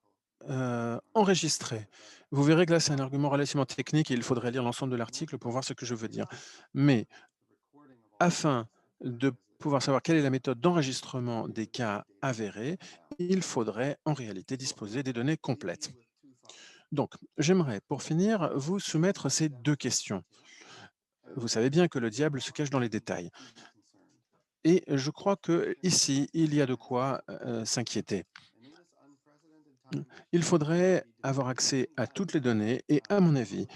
enregistrés. Vous verrez que là, c'est un argument relativement technique et il faudrait lire l'ensemble de l'article pour voir ce que je veux dire. Mais afin de pouvoir savoir quelle est la méthode d'enregistrement des cas avérés, il faudrait en réalité disposer des données complètes. Donc, j'aimerais, pour finir, vous soumettre ces deux questions. Vous savez bien que le diable se cache dans les détails. Et je crois qu'ici, il y a de quoi s'inquiéter. Il faudrait avoir accès à toutes les données et, à mon avis,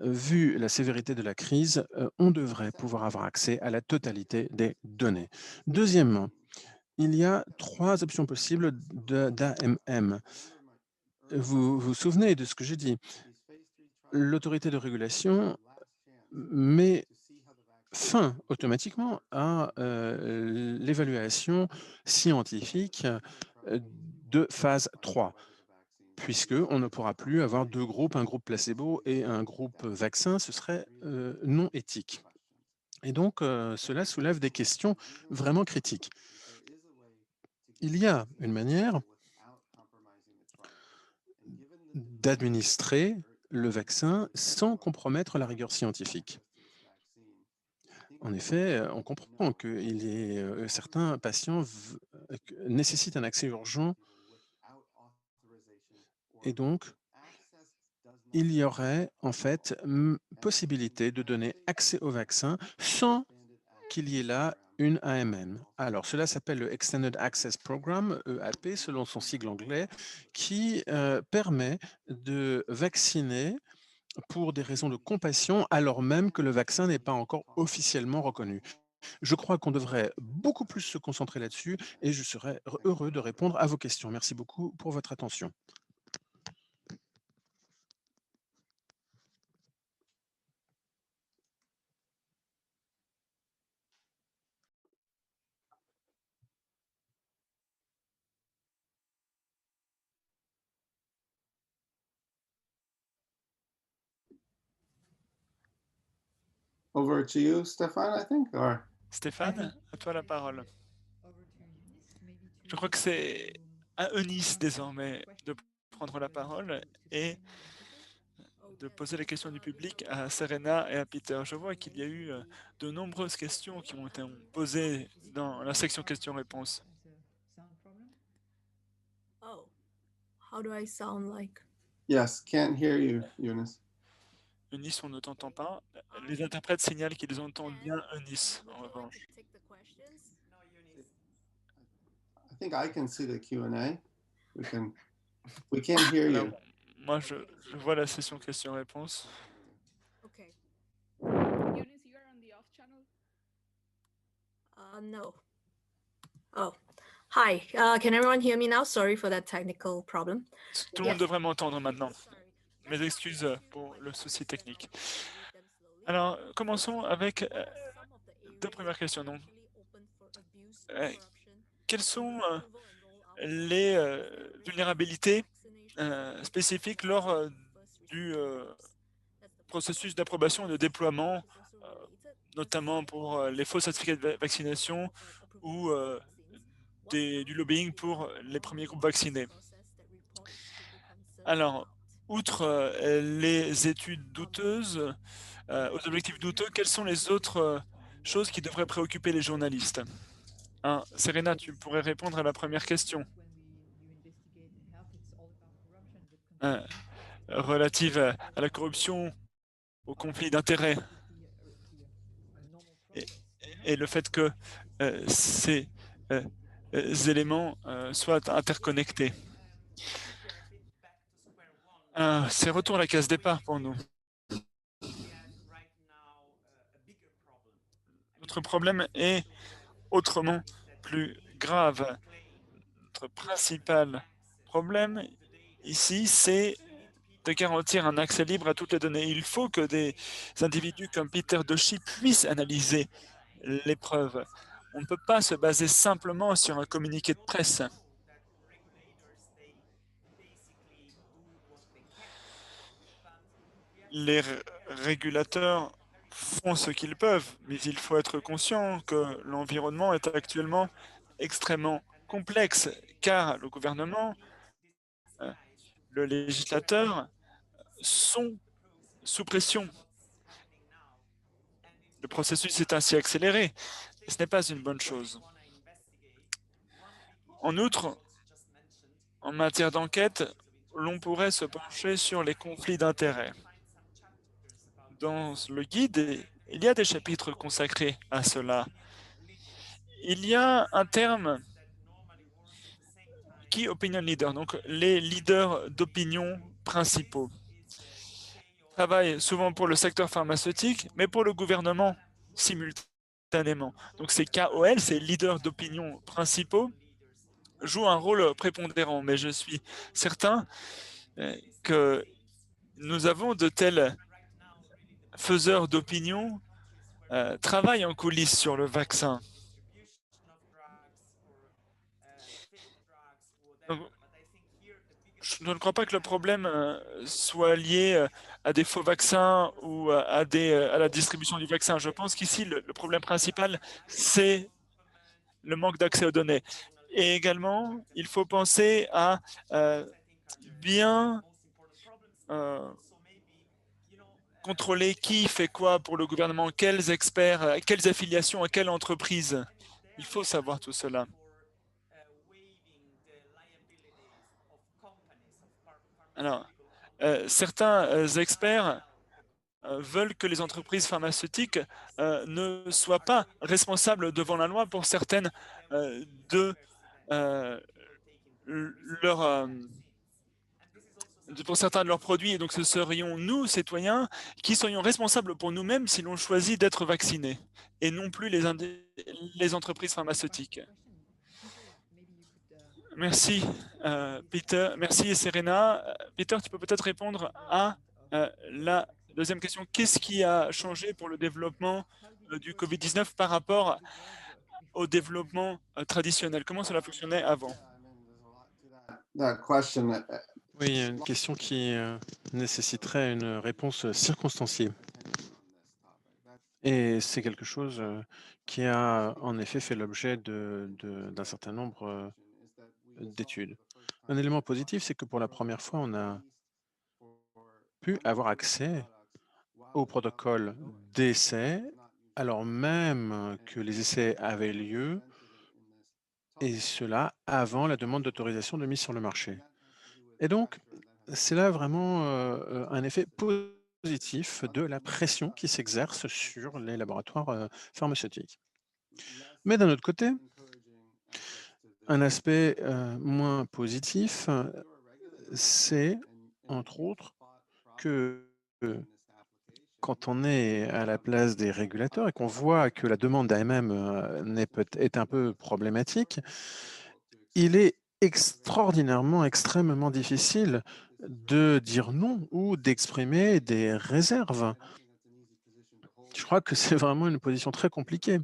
vu la sévérité de la crise, on devrait pouvoir avoir accès à la totalité des données. Deuxièmement, il y a 3 options possibles d'AMM. Vous vous souvenez de ce que j'ai dit? L'autorité de régulation met fin automatiquement à l'évaluation scientifique de phase 3, puisqu'on ne pourra plus avoir 2 groupes, un groupe placebo et un groupe vaccin, ce serait non éthique. Et donc, cela soulève des questions vraiment critiques. Il y a une manière d'administrer le vaccin sans compromettre la rigueur scientifique. En effet, on comprend qu'il y ait certains patients nécessitent un accès urgent et donc il y aurait en fait possibilité de donner accès au vaccin sans qu'il y ait là une AMM. Alors, cela s'appelle le Extended Access Program, EAP, selon son sigle anglais, qui permet de vacciner pour des raisons de compassion, alors même que le vaccin n'est pas encore officiellement reconnu. Je crois qu'on devrait beaucoup plus se concentrer là-dessus et je serais heureux de répondre à vos questions. Merci beaucoup pour votre attention. Over to you, Stefan, I think, or? Stéphane, à toi la parole. Je crois que c'est à Eunice désormais de prendre la parole et de poser les questions du public à Serena et à Peter. Je vois qu'il y a eu de nombreuses questions qui ont été posées dans la section questions-réponses. Oh, how do I sound like? Yes, can't hear you, Eunice. Eunice, on ne t'entend pas. Les interprètes signalent qu'ils entendent bien Eunice, en revanche. I think I can see the Q&A. We can't hear Alors, you. moi, je vois la session questions-réponses. Okay. Eunice, you are on the off channel. No. Oh, hi. Can everyone hear me now? Sorry for that technical problem. Tout le monde devrait m'entendre maintenant. Mes excuses pour le souci technique. Alors, commençons avec deux premières questions. Donc, quelles sont les vulnérabilités spécifiques lors du processus d'approbation et de déploiement, notamment pour les faux certificats de vaccination ou du lobbying pour les premiers groupes vaccinés? Alors, outre les études douteuses, aux objectifs douteux, quelles sont les autres choses qui devraient préoccuper les journalistes? Serena, tu pourrais répondre à la première question relative à la corruption, au conflit d'intérêts et le fait que ces éléments soient interconnectés. C'est retour à la case départ pour nous. Notre problème est autrement plus grave. Notre principal problème ici, c'est de garantir un accès libre à toutes les données. Il faut que des individus comme Peter Doshi puissent analyser les preuves. On ne peut pas se baser simplement sur un communiqué de presse. Les régulateurs font ce qu'ils peuvent, mais il faut être conscient que l'environnement est actuellement extrêmement complexe, car le gouvernement, le législateur sont sous pression. Le processus est ainsi accéléré. Et ce n'est pas une bonne chose. En outre, en matière d'enquête, l'on pourrait se pencher sur les conflits d'intérêts. Dans le guide, il y a des chapitres consacrés à cela. Il y a un terme Key Opinion Leader, donc les leaders d'opinion principaux. Ils travaillent souvent pour le secteur pharmaceutique, mais pour le gouvernement simultanément. Donc ces KOL, ces leaders d'opinion principaux, jouent un rôle prépondérant, mais je suis certain que nous avons de tels faiseurs d'opinion travaillent en coulisses sur le vaccin. Donc, je ne crois pas que le problème soit lié à des faux vaccins ou à la distribution du vaccin. Je pense qu'ici, le problème principal, c'est le manque d'accès aux données. Et également, il faut penser à bien contrôler qui fait quoi pour le gouvernement, quels experts, quelles affiliations à quelle entreprise. Il faut savoir tout cela. Alors, certains experts veulent que les entreprises pharmaceutiques ne soient pas responsables devant la loi pour certaines pour certains de leurs produits. Et donc, ce serions nous, citoyens, qui serions responsables pour nous-mêmes si l'on choisit d'être vaccinés, et non plus les entreprises pharmaceutiques. Merci, Peter. Merci, Serena. Peter, tu peux peut-être répondre à la deuxième question. Qu'est-ce qui a changé pour le développement du COVID-19 par rapport au développement traditionnel? Comment cela fonctionnait avant? Oui, une question qui nécessiterait une réponse circonstanciée. Et c'est quelque chose qui a en effet fait l'objet d'un certain nombre d'études. Un élément positif, c'est que pour la première fois, on a pu avoir accès au protocole d'essai, alors même que les essais avaient lieu, et cela avant la demande d'autorisation de mise sur le marché. Et donc, c'est là vraiment un effet positif de la pression qui s'exerce sur les laboratoires pharmaceutiques. Mais d'un autre côté, un aspect moins positif, c'est, entre autres, que quand on est à la place des régulateurs et qu'on voit que la demande d'AMM est un peu problématique, il est extraordinairement, extrêmement difficile de dire non ou d'exprimer des réserves. Je crois que c'est vraiment une position très compliquée.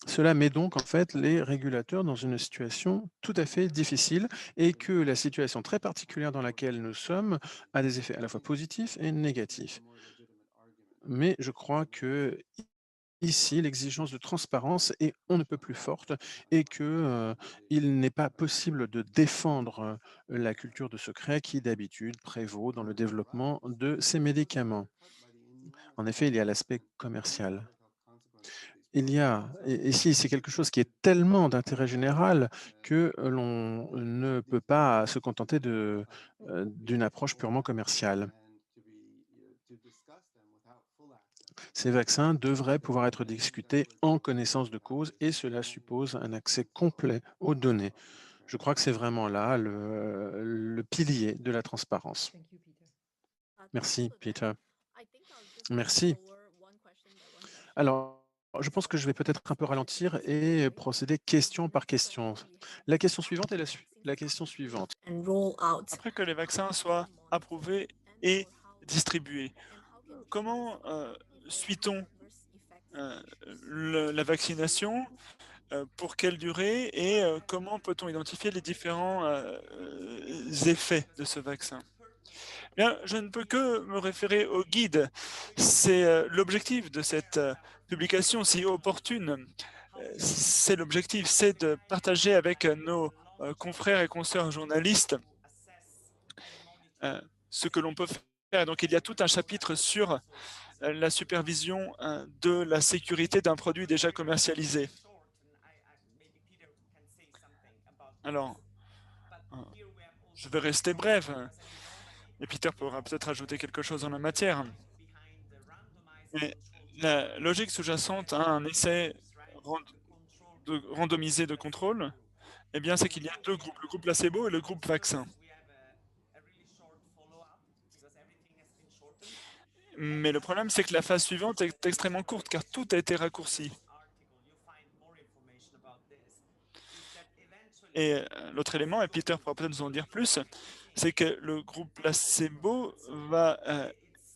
Cela met donc en fait les régulateurs dans une situation tout à fait difficile et que la situation très particulière dans laquelle nous sommes a des effets à la fois positifs et négatifs. Mais je crois que ici, l'exigence de transparence est on ne peut plus forte et que il n'est pas possible de défendre la culture de secret qui d'habitude prévaut dans le développement de ces médicaments. En effet, il y a l'aspect commercial. Il y a, et ici, c'est quelque chose qui est tellement d'intérêt général que l'on ne peut pas se contenter d'une approche purement commerciale. Ces vaccins devraient pouvoir être discutés en connaissance de cause et cela suppose un accès complet aux données. Je crois que c'est vraiment là le pilier de la transparence. Thank you, Peter. Merci, Peter. Merci. Merci. Alors, je pense que je vais peut-être un peu ralentir et procéder question par question. La question suivante est la question suivante. Après que les vaccins soient approuvés et distribués, comment suit-on la vaccination, pour quelle durée et comment peut-on identifier les différents effets de ce vaccin? Bien, je ne peux que me référer au guide. C'est l'objectif de cette publication si opportune. C'est l'objectif, c'est de partager avec nos confrères et consoeurs journalistes ce que l'on peut faire. Donc, il y a tout un chapitre sur la supervision de la sécurité d'un produit déjà commercialisé. Alors, je vais rester bref, et Peter pourra peut-être ajouter quelque chose en la matière. Mais la logique sous-jacente à un essai randomisé de contrôle, eh bien, c'est qu'il y a deux groupes, le groupe placebo et le groupe vaccin. Mais le problème, c'est que la phase suivante est extrêmement courte, car tout a été raccourci. Et l'autre élément, et Peter pourra peut-être nous en dire plus, c'est que le groupe placebo va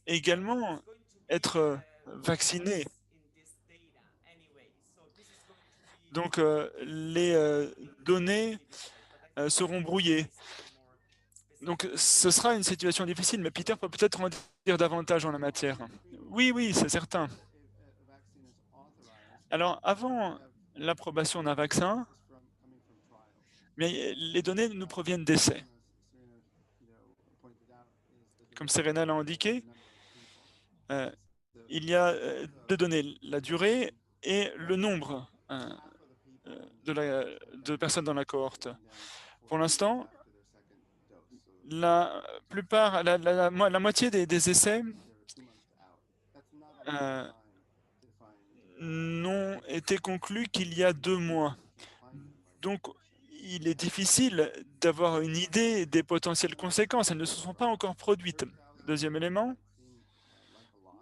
également être vacciné. Donc, les données seront brouillées. Donc, ce sera une situation difficile, mais Peter peut peut-être en dire davantage en la matière. Oui, c'est certain. Alors, avant l'approbation d'un vaccin, mais les données nous proviennent d'essais. Comme Serena l'a indiqué, il y a deux données, la durée et le nombre de personnes dans la cohorte. Pour l'instant, la moitié des essais n'ont été conclus qu'il y a 2 mois. Donc, il est difficile d'avoir une idée des potentielles conséquences. Elles ne se sont pas encore produites. Deuxième élément,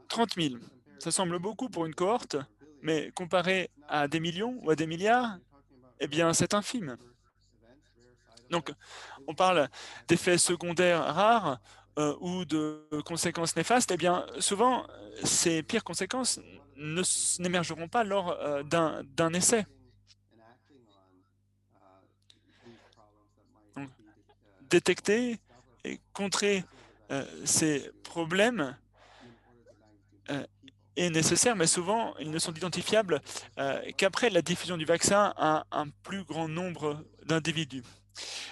30 000. Ça semble beaucoup pour une cohorte, mais comparé à des millions ou à des milliards, eh bien, c'est infime. Donc, on parle d'effets secondaires rares ou de conséquences néfastes. Eh bien, souvent, ces pires conséquences n'émergeront pas lors d'un essai. Donc, détecter et contrer ces problèmes est nécessaire, mais souvent, ils ne sont identifiables qu'après la diffusion du vaccin à un plus grand nombre d'individus.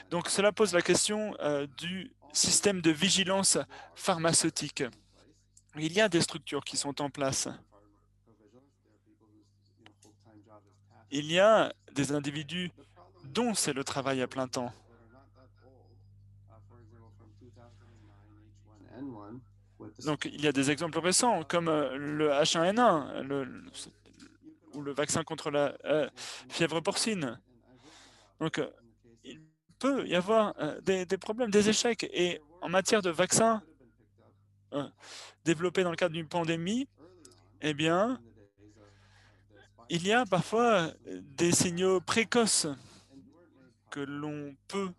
Donc, cela pose la question du système de vigilance pharmaceutique. Il y a des structures qui sont en place. Il y a des individus dont c'est le travail à plein temps. Donc, il y a des exemples récents, comme le H1N1, ou le vaccin contre la fièvre porcine. Donc, il peut y avoir des problèmes, des échecs. Et en matière de vaccins développés dans le cadre d'une pandémie, eh bien, il y a parfois des signaux précoces que l'on peut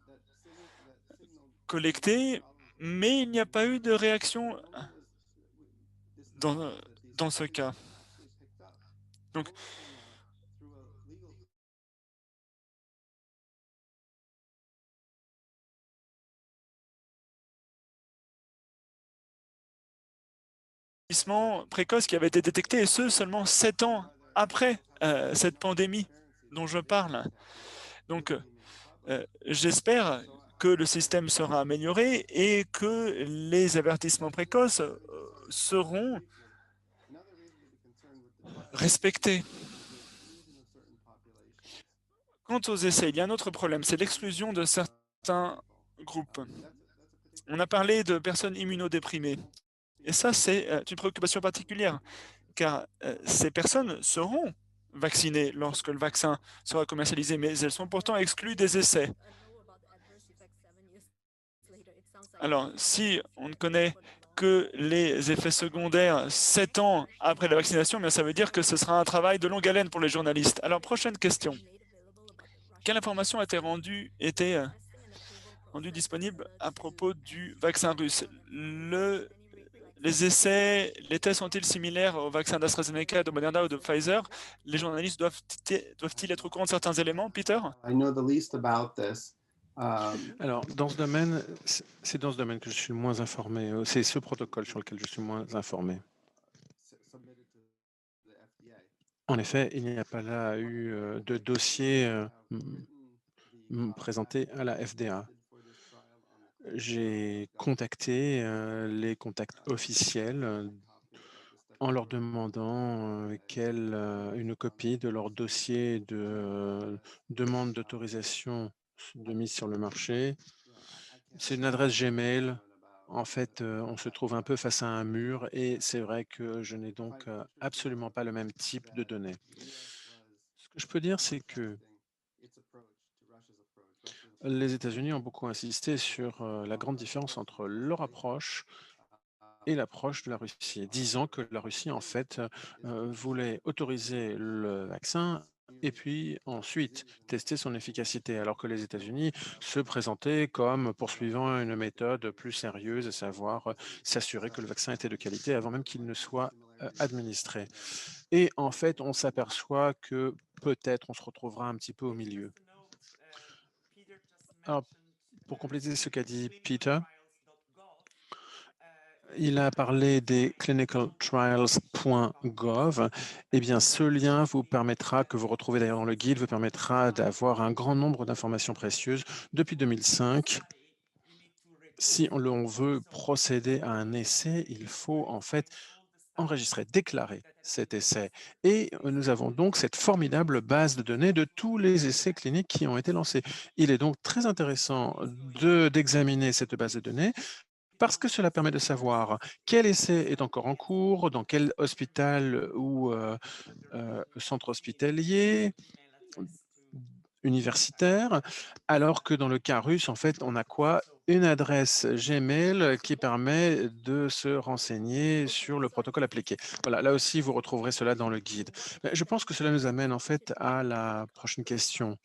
collecter, mais il n'y a pas eu de réaction dans ce cas. Donc, précoce qui avait été détecté, et ce, seulement 7 ans après cette pandémie dont je parle. Donc, j'espère que le système sera amélioré et que les avertissements précoces seront respectés. Quant aux essais, il y a un autre problème, c'est l'exclusion de certains groupes. On a parlé de personnes immunodéprimées. Et ça, c'est une préoccupation particulière, car ces personnes seront vaccinées lorsque le vaccin sera commercialisé, mais elles sont pourtant exclues des essais. Alors, si on ne connaît que les effets secondaires 7 ans après la vaccination, bien ça veut dire que ce sera un travail de longue haleine pour les journalistes. Alors, prochaine question. Quelle information a été rendue disponible à propos du vaccin russe? Les essais, les tests sont-ils similaires aux vaccins d'AstraZeneca, de Moderna ou de Pfizer? Les journalistes doivent-ils être au courant de certains éléments, Peter? I know the least about this. Alors, dans ce domaine, c'est dans ce domaine que je suis le moins informé. C'est ce protocole sur lequel je suis le moins informé. Submitted to the FDA. En effet, il n'y a pas là eu de dossier présenté à la FDA. J'ai contacté les contacts officiels en leur demandant une copie de leur dossier de demande d'autorisation de mise sur le marché. C'est une adresse Gmail. En fait, on se trouve un peu face à un mur et c'est vrai que je n'ai donc absolument pas le même type de données. Ce que je peux dire, c'est que les États-Unis ont beaucoup insisté sur la grande différence entre leur approche et l'approche de la Russie, disant que la Russie, en fait, voulait autoriser le vaccin et puis ensuite tester son efficacité, alors que les États-Unis se présentaient comme poursuivant une méthode plus sérieuse, à savoir s'assurer que le vaccin était de qualité avant même qu'il ne soit administré. Et en fait, on s'aperçoit que peut-être on se retrouvera un petit peu au milieu. Alors, pour compléter ce qu'a dit Peter, il a parlé des clinicaltrials.gov. Eh bien, ce lien vous permettra, que vous retrouvez d'ailleurs dans le guide, vous permettra d'avoir un grand nombre d'informations précieuses depuis 2005. Si on veut procéder à un essai, il faut en fait enregistrer, déclarer cet essai. Et nous avons donc cette formidable base de données de tous les essais cliniques qui ont été lancés. Il est donc très intéressant d'examiner cette base de données parce que cela permet de savoir quel essai est encore en cours, dans quel hôpital ou centre hospitalier, universitaire, alors que dans le cas russe, en fait, on a quoi? Une adresse Gmail qui permet de se renseigner sur le protocole appliqué. Voilà, là aussi, vous retrouverez cela dans le guide. Je pense que cela nous amène en fait à la prochaine question.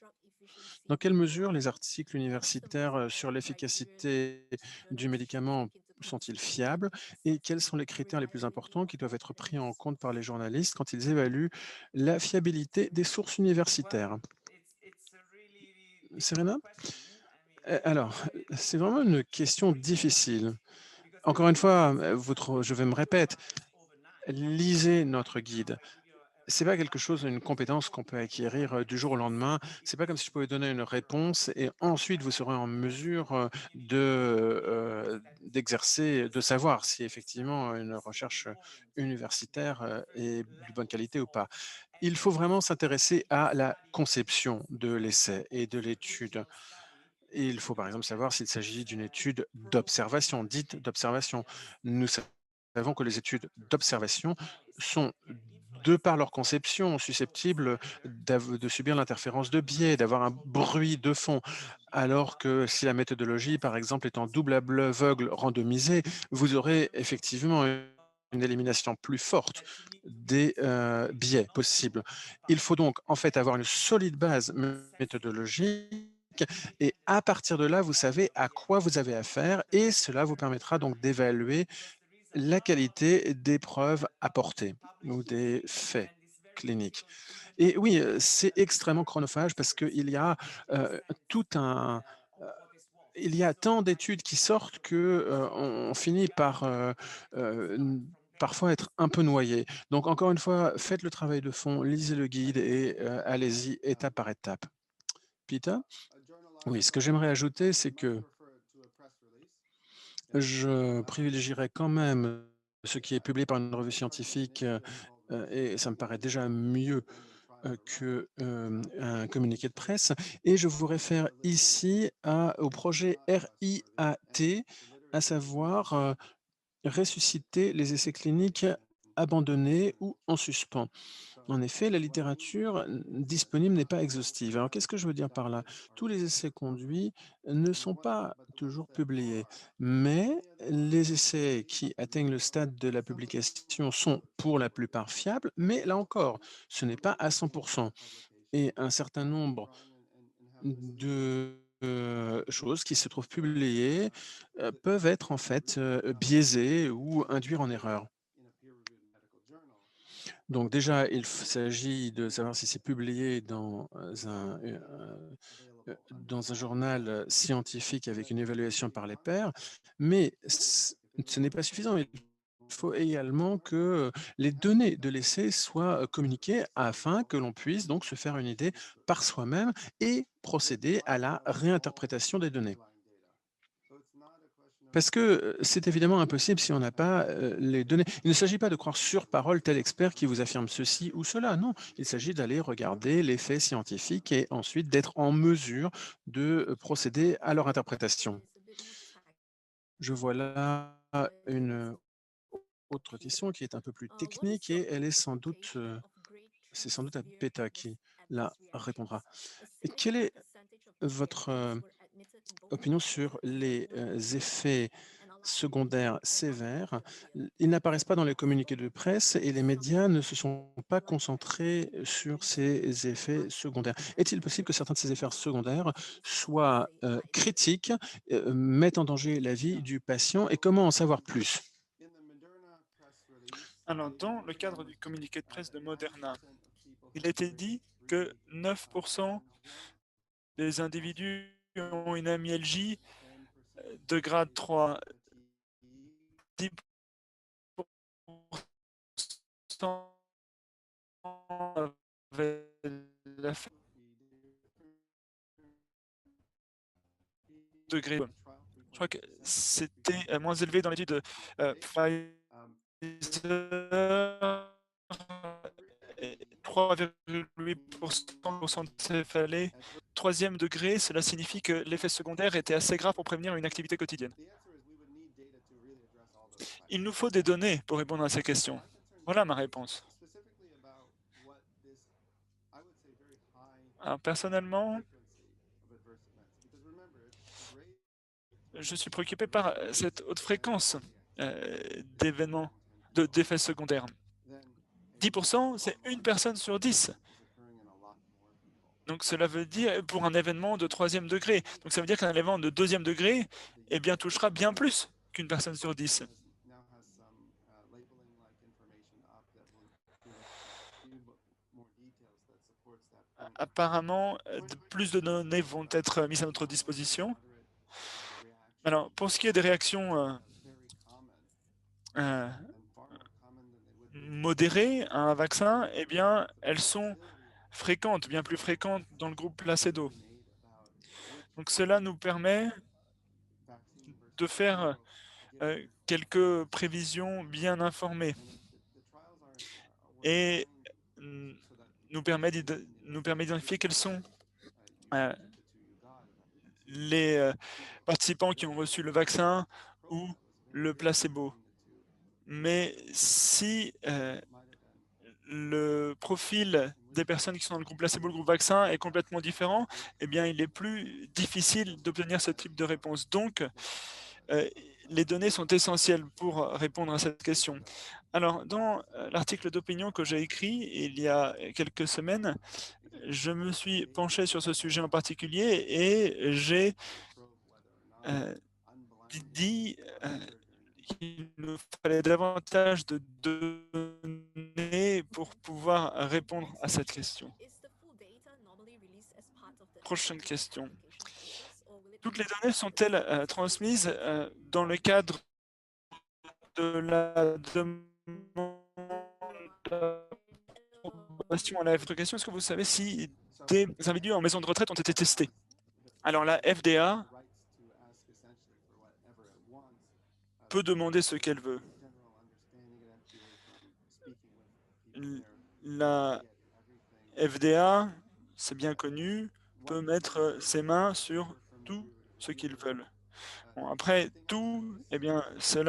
Dans quelle mesure les articles universitaires sur l'efficacité du médicament sont-ils fiables et quels sont les critères les plus importants qui doivent être pris en compte par les journalistes quand ils évaluent la fiabilité des sources universitaires? Serena? Alors, c'est vraiment une question difficile. Encore une fois, je vais me répéter, lisez notre guide. C'est pas quelque chose, une compétence qu'on peut acquérir du jour au lendemain. C'est pas comme si je pouvais donner une réponse et ensuite vous serez en mesure d'exercer, de savoir si effectivement une recherche universitaire est de bonne qualité ou pas. Il faut vraiment s'intéresser à la conception de l'essai et de l'étude. Et il faut par exemple savoir s'il s'agit d'une étude d'observation, dite d'observation. Nous savons que les études d'observation sont, de par leur conception, susceptibles de subir l'interférence de biais, d'avoir un bruit de fond. Alors que si la méthodologie, par exemple, est en double aveugle randomisé, vous aurez effectivement une élimination plus forte des biais possibles. Il faut donc en fait avoir une solide base méthodologique et à partir de là, vous savez à quoi vous avez affaire et cela vous permettra donc d'évaluer la qualité des preuves apportées ou des faits cliniques. Et oui, c'est extrêmement chronophage parce qu'il y a tout un... il y a tant d'études qui sortent que on finit par parfois être un peu noyé. Donc encore une fois, faites le travail de fond, lisez le guide et allez-y étape par étape. Peter? Oui, ce que j'aimerais ajouter, c'est que je privilégierais quand même ce qui est publié par une revue scientifique et ça me paraît déjà mieux qu'un communiqué de presse. Et je vous réfère ici au projet RIAT, à savoir ressusciter les essais cliniques abandonnés ou en suspens. En effet, la littérature disponible n'est pas exhaustive. Alors, qu'est-ce que je veux dire par là? Tous les essais conduits ne sont pas toujours publiés, mais les essais qui atteignent le stade de la publication sont pour la plupart fiables, mais là encore, ce n'est pas à 100%. Et un certain nombre de choses qui se trouvent publiées peuvent être en fait biaisées ou induire en erreur. Donc déjà, s'agit de savoir si c'est publié dans un journal scientifique avec une évaluation par les pairs, mais ce n'est pas suffisant. Il faut également que les données de l'essai soient communiquées afin que l'on puisse donc se faire une idée par soi-même et procéder à la réinterprétation des données. Parce que, c'est évidemment impossible si on n'a pas, les données. Il ne s'agit pas de croire sur parole tel expert qui vous affirme ceci ou cela, non. Il s'agit d'aller regarder les faits scientifiques et ensuite d'être en mesure de, procéder à leur interprétation. Je vois là une autre question qui est un peu plus technique et elle est sans doute, c'est sans doute à Peta qui la répondra. Quelle est votre, opinion sur les, effets secondaires sévères? Ils n'apparaissent pas dans les communiqués de presse et les médias ne se sont pas concentrés sur ces effets secondaires. Est-il possible que certains de ces effets secondaires soient, critiques, mettent en danger la vie du patient et comment en savoir plus? Alors, dans le cadre du communiqué de presse de Moderna, il a été dit que 9% des individus ont une myalgie de grade 3, 10% avaient la degré. Je crois que c'était moins élevé dans l'étude de Pfizer, 3,8% de céphalée. Troisième degré, cela signifie que l'effet secondaire était assez grave pour prévenir une activité quotidienne. Il nous faut des données pour répondre à ces questions. Voilà ma réponse. Alors, personnellement, je suis préoccupé par cette haute fréquence d'événements, d'effets secondaires. 10%, c'est une personne sur 10. Donc cela veut dire, pour un événement de 3e degré, donc ça veut dire qu'un événement de 2e degré eh bien, touchera bien plus qu'une personne sur 10. Apparemment, plus de données vont être mises à notre disposition. Alors, pour ce qui est des réactions modérées à un vaccin, eh bien, elles sont fréquentes, bien plus fréquentes dans le groupe placebo. Donc cela nous permet de faire quelques prévisions bien informées et nous permet d'identifier quels sont les participants qui ont reçu le vaccin ou le placebo. Mais si le profil des personnes qui sont dans le groupe placebo, le groupe vaccin est complètement différent, eh bien, il est plus difficile d'obtenir ce type de réponse. Donc, les données sont essentielles pour répondre à cette question. Alors, dans l'article d'opinion que j'ai écrit il y a quelques semaines, je me suis penché sur ce sujet en particulier et j'ai dit qu'il nous fallait davantage de données pour pouvoir répondre à cette question. Prochaine question. Toutes les données sont-elles transmises dans le cadre de la demande d'approbation à la FDA? Est-ce que vous savez si des individus en maison de retraite ont été testés? Alors la FDA peut demander ce qu'elle veut. La FDA, c'est bien connu, peut mettre ses mains sur tout ce qu'ils veulent. Bon, après, tout, eh bien, cette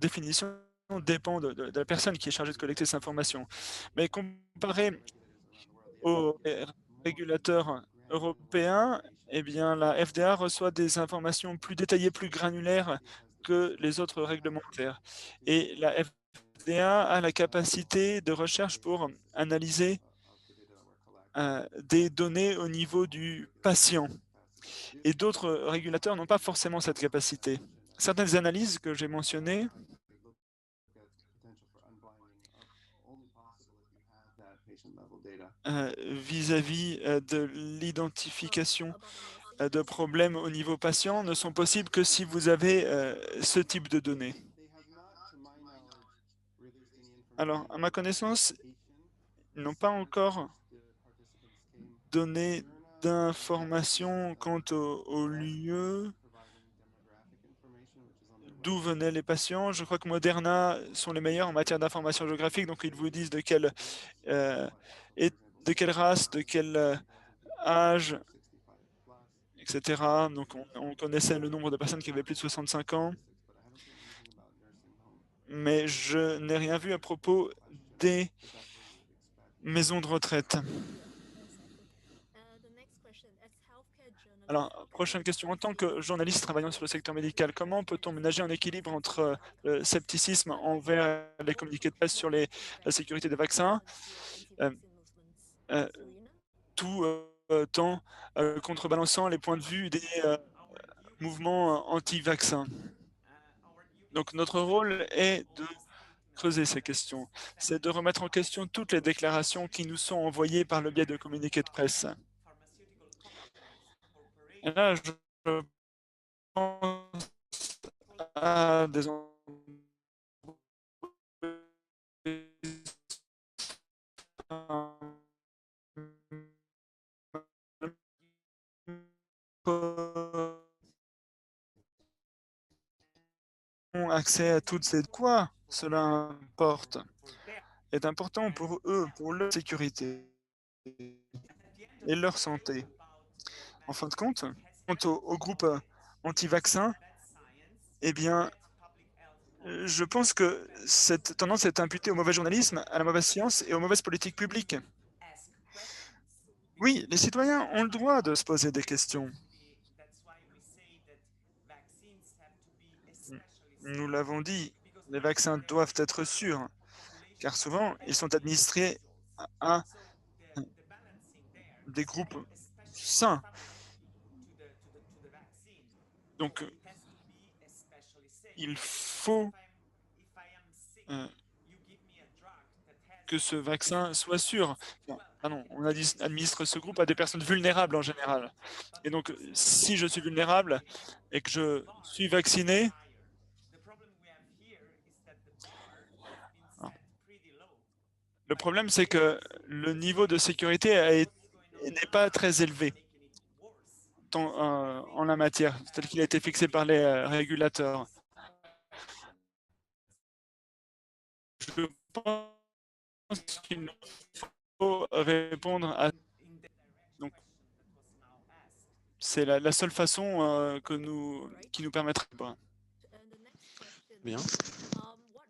définition dépend de la personne qui est chargée de collecter cette information. Mais comparé aux régulateurs européens, eh bien, la FDA reçoit des informations plus détaillées, plus granulaires que les autres réglementaires. Et la FDA a la capacité de recherche pour analyser des données au niveau du patient. Et d'autres régulateurs n'ont pas forcément cette capacité. Certaines analyses que j'ai mentionnées vis-à-vis de l'identification de problèmes au niveau patient ne sont possibles que si vous avez ce type de données. Alors, à ma connaissance, ils n'ont pas encore donné d'informations quant au lieu d'où venaient les patients. Je crois que Moderna sont les meilleurs en matière d'information géographique, donc ils vous disent de quelle race, de quel âge, etc. Donc on connaissait le nombre de personnes qui avaient plus de 65 ans. Mais je n'ai rien vu à propos des maisons de retraite. Alors, prochaine question. En tant que journaliste travaillant sur le secteur médical, comment peut-on ménager un équilibre entre le scepticisme envers les communiqués de presse sur la sécurité des vaccins, tout en contrebalançant les points de vue des mouvements anti-vaccins? Donc, notre rôle est de creuser ces questions. C'est de remettre en question toutes les déclarations qui nous sont envoyées par le biais de communiqués de presse. Et là, je pense à des ont accès à toutes ces... Quoi cela importe est important pour eux, pour leur sécurité et leur santé. En fin de compte, quant au groupe anti-vaccin, eh bien, je pense que cette tendance est imputée au mauvais journalisme, à la mauvaise science et aux mauvaises politiques publiques. Oui, les citoyens ont le droit de se poser des questions. Nous l'avons dit, les vaccins doivent être sûrs, car souvent, ils sont administrés à des groupes sains. Donc, il faut que ce vaccin soit sûr. Pardon, on administre ce groupe à des personnes vulnérables en général. Et donc, si je suis vulnérable et que je suis vacciné, le problème, c'est que le niveau de sécurité n'est pas très élevé en la matière, tel qu'il a été fixé par les régulateurs. Je pense qu'il faut répondre à... Donc, c'est la seule façon qui nous permettrait... Bien.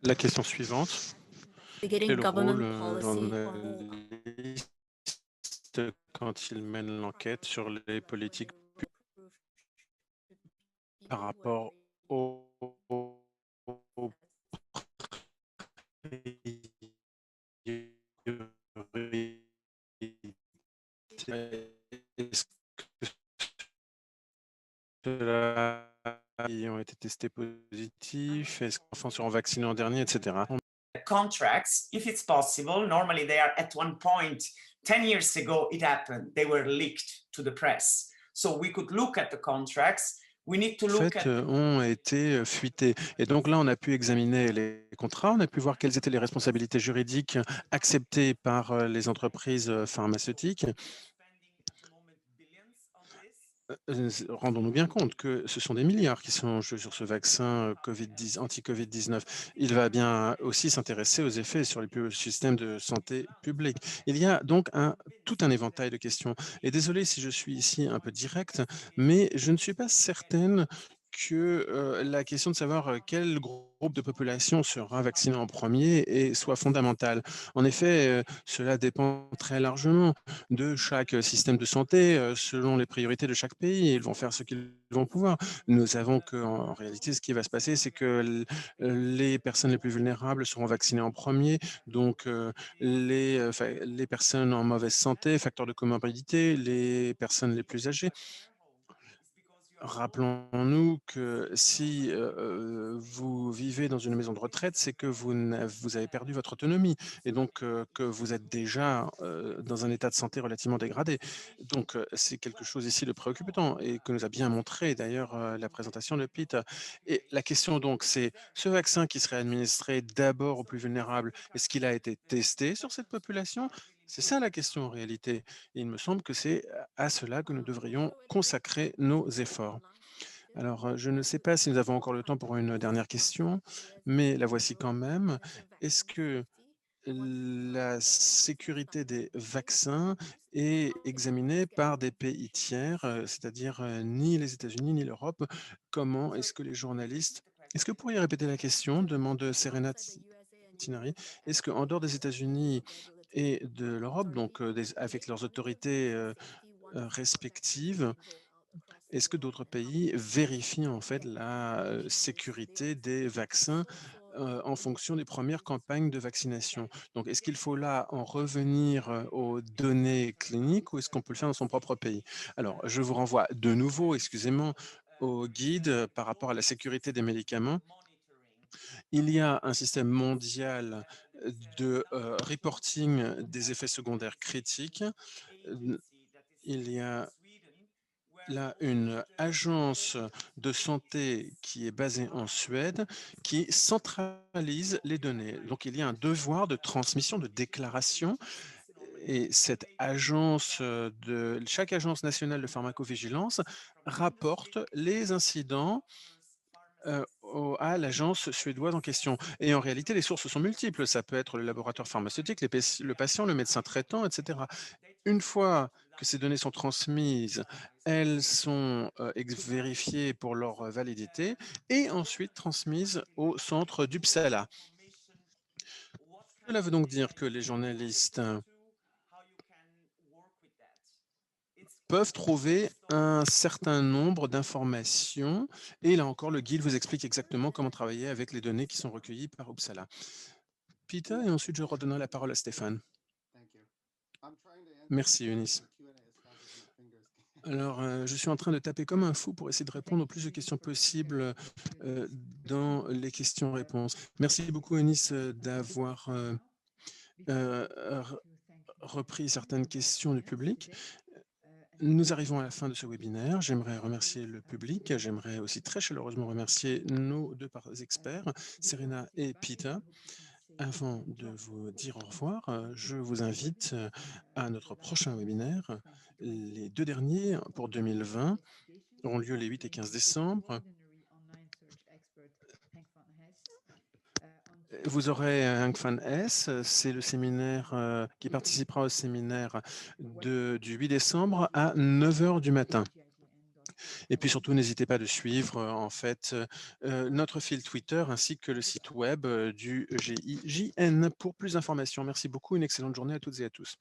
La question suivante. Quel est le rôle journaliste quand il mène l'enquête sur les politiques par rapport aux qui ont été testés positifs, est-ce qu'enfants seront vaccinés en dernier, etc. Contracts, if it's possible, normally they are at one point, 10 years ago it happened, they were leaked to the press. So we could look at the contracts. We need to look at... ont été fuités. Et donc là, on a pu examiner les contrats, on a pu voir quelles étaient les responsabilités juridiques acceptées par les entreprises pharmaceutiques. Rendons-nous bien compte que ce sont des milliards qui sont en jeu sur ce vaccin anti-Covid-19. Il va bien aussi s'intéresser aux effets sur le système de santé publique. Il y a donc tout un éventail de questions. Et désolé si je suis ici un peu direct, mais je ne suis pas certaine que la question de savoir quel groupe de population sera vacciné en premier soit fondamentale. En effet, cela dépend très largement de chaque système de santé, selon les priorités de chaque pays. Ils vont faire ce qu'ils vont pouvoir. Nous savons qu'en réalité, ce qui va se passer, c'est que les personnes les plus vulnérables seront vaccinées en premier, donc les personnes en mauvaise santé, facteurs de comorbidité, les personnes les plus âgées. Rappelons-nous que si vous vivez dans une maison de retraite, c'est que vous avez perdu votre autonomie et donc que vous êtes déjà dans un état de santé relativement dégradé. Donc, c'est quelque chose ici de préoccupant et que nous a bien montré d'ailleurs la présentation de Pete. Et la question donc, c'est ce vaccin qui serait administré d'abord aux plus vulnérables, est-ce qu'il a été testé sur cette population? C'est ça la question en réalité. Et il me semble que c'est à cela que nous devrions consacrer nos efforts. Alors, je ne sais pas si nous avons encore le temps pour une dernière question, mais la voici quand même. Est-ce que la sécurité des vaccins est examinée par des pays tiers, c'est-à-dire ni les États-Unis ni l'Europe? Comment est-ce que les journalistes... Est-ce que vous pourriez répéter la question? Demande Serena Tinari. Est-ce qu'en dehors des États-Unis et de l'Europe, donc avec leurs autorités respectives, est-ce que d'autres pays vérifient en fait la sécurité des vaccins en fonction des premières campagnes de vaccination? Donc, est-ce qu'il faut là en revenir aux données cliniques ou est-ce qu'on peut le faire dans son propre pays? Alors, je vous renvoie de nouveau, excusez-moi, au guide par rapport à la sécurité des médicaments. Il y a un système mondial de reporting des effets secondaires critiques. Il y a là une agence de santé qui est basée en Suède qui centralise les données. Donc, il y a un devoir de transmission, de déclaration. Et cette agence, chaque agence nationale de pharmacovigilance rapporte les incidents à l'agence suédoise en question. Et en réalité, les sources sont multiples. Ça peut être le laboratoire pharmaceutique, le patient, le médecin traitant, etc. Une fois que ces données sont transmises, elles sont vérifiées pour leur validité et ensuite transmises au centre d'Uppsala. Cela veut donc dire que les journalistes peuvent trouver un certain nombre d'informations et là encore, le guide vous explique exactement comment travailler avec les données qui sont recueillies par Uppsala. Peter, et ensuite je redonnerai la parole à Stéphane. Merci, Eunice. Alors, je suis en train de taper comme un fou pour essayer de répondre au plus de questions possibles dans les questions-réponses. Merci beaucoup, Eunice, d'avoir repris certaines questions du public. Nous arrivons à la fin de ce webinaire. J'aimerais remercier le public. J'aimerais aussi très chaleureusement remercier nos deux experts, Serena et Peter. Avant de vous dire au revoir, je vous invite à notre prochain webinaire. Les deux derniers pour 2020 auront lieu les 8 et 15 décembre. Vous aurez Hank Van Hess, c'est le séminaire qui participera au séminaire du 8 décembre à 9 h du matin. Et puis surtout, n'hésitez pas de suivre en fait notre fil Twitter ainsi que le site web du GIJN pour plus d'informations. Merci beaucoup, une excellente journée à toutes et à tous.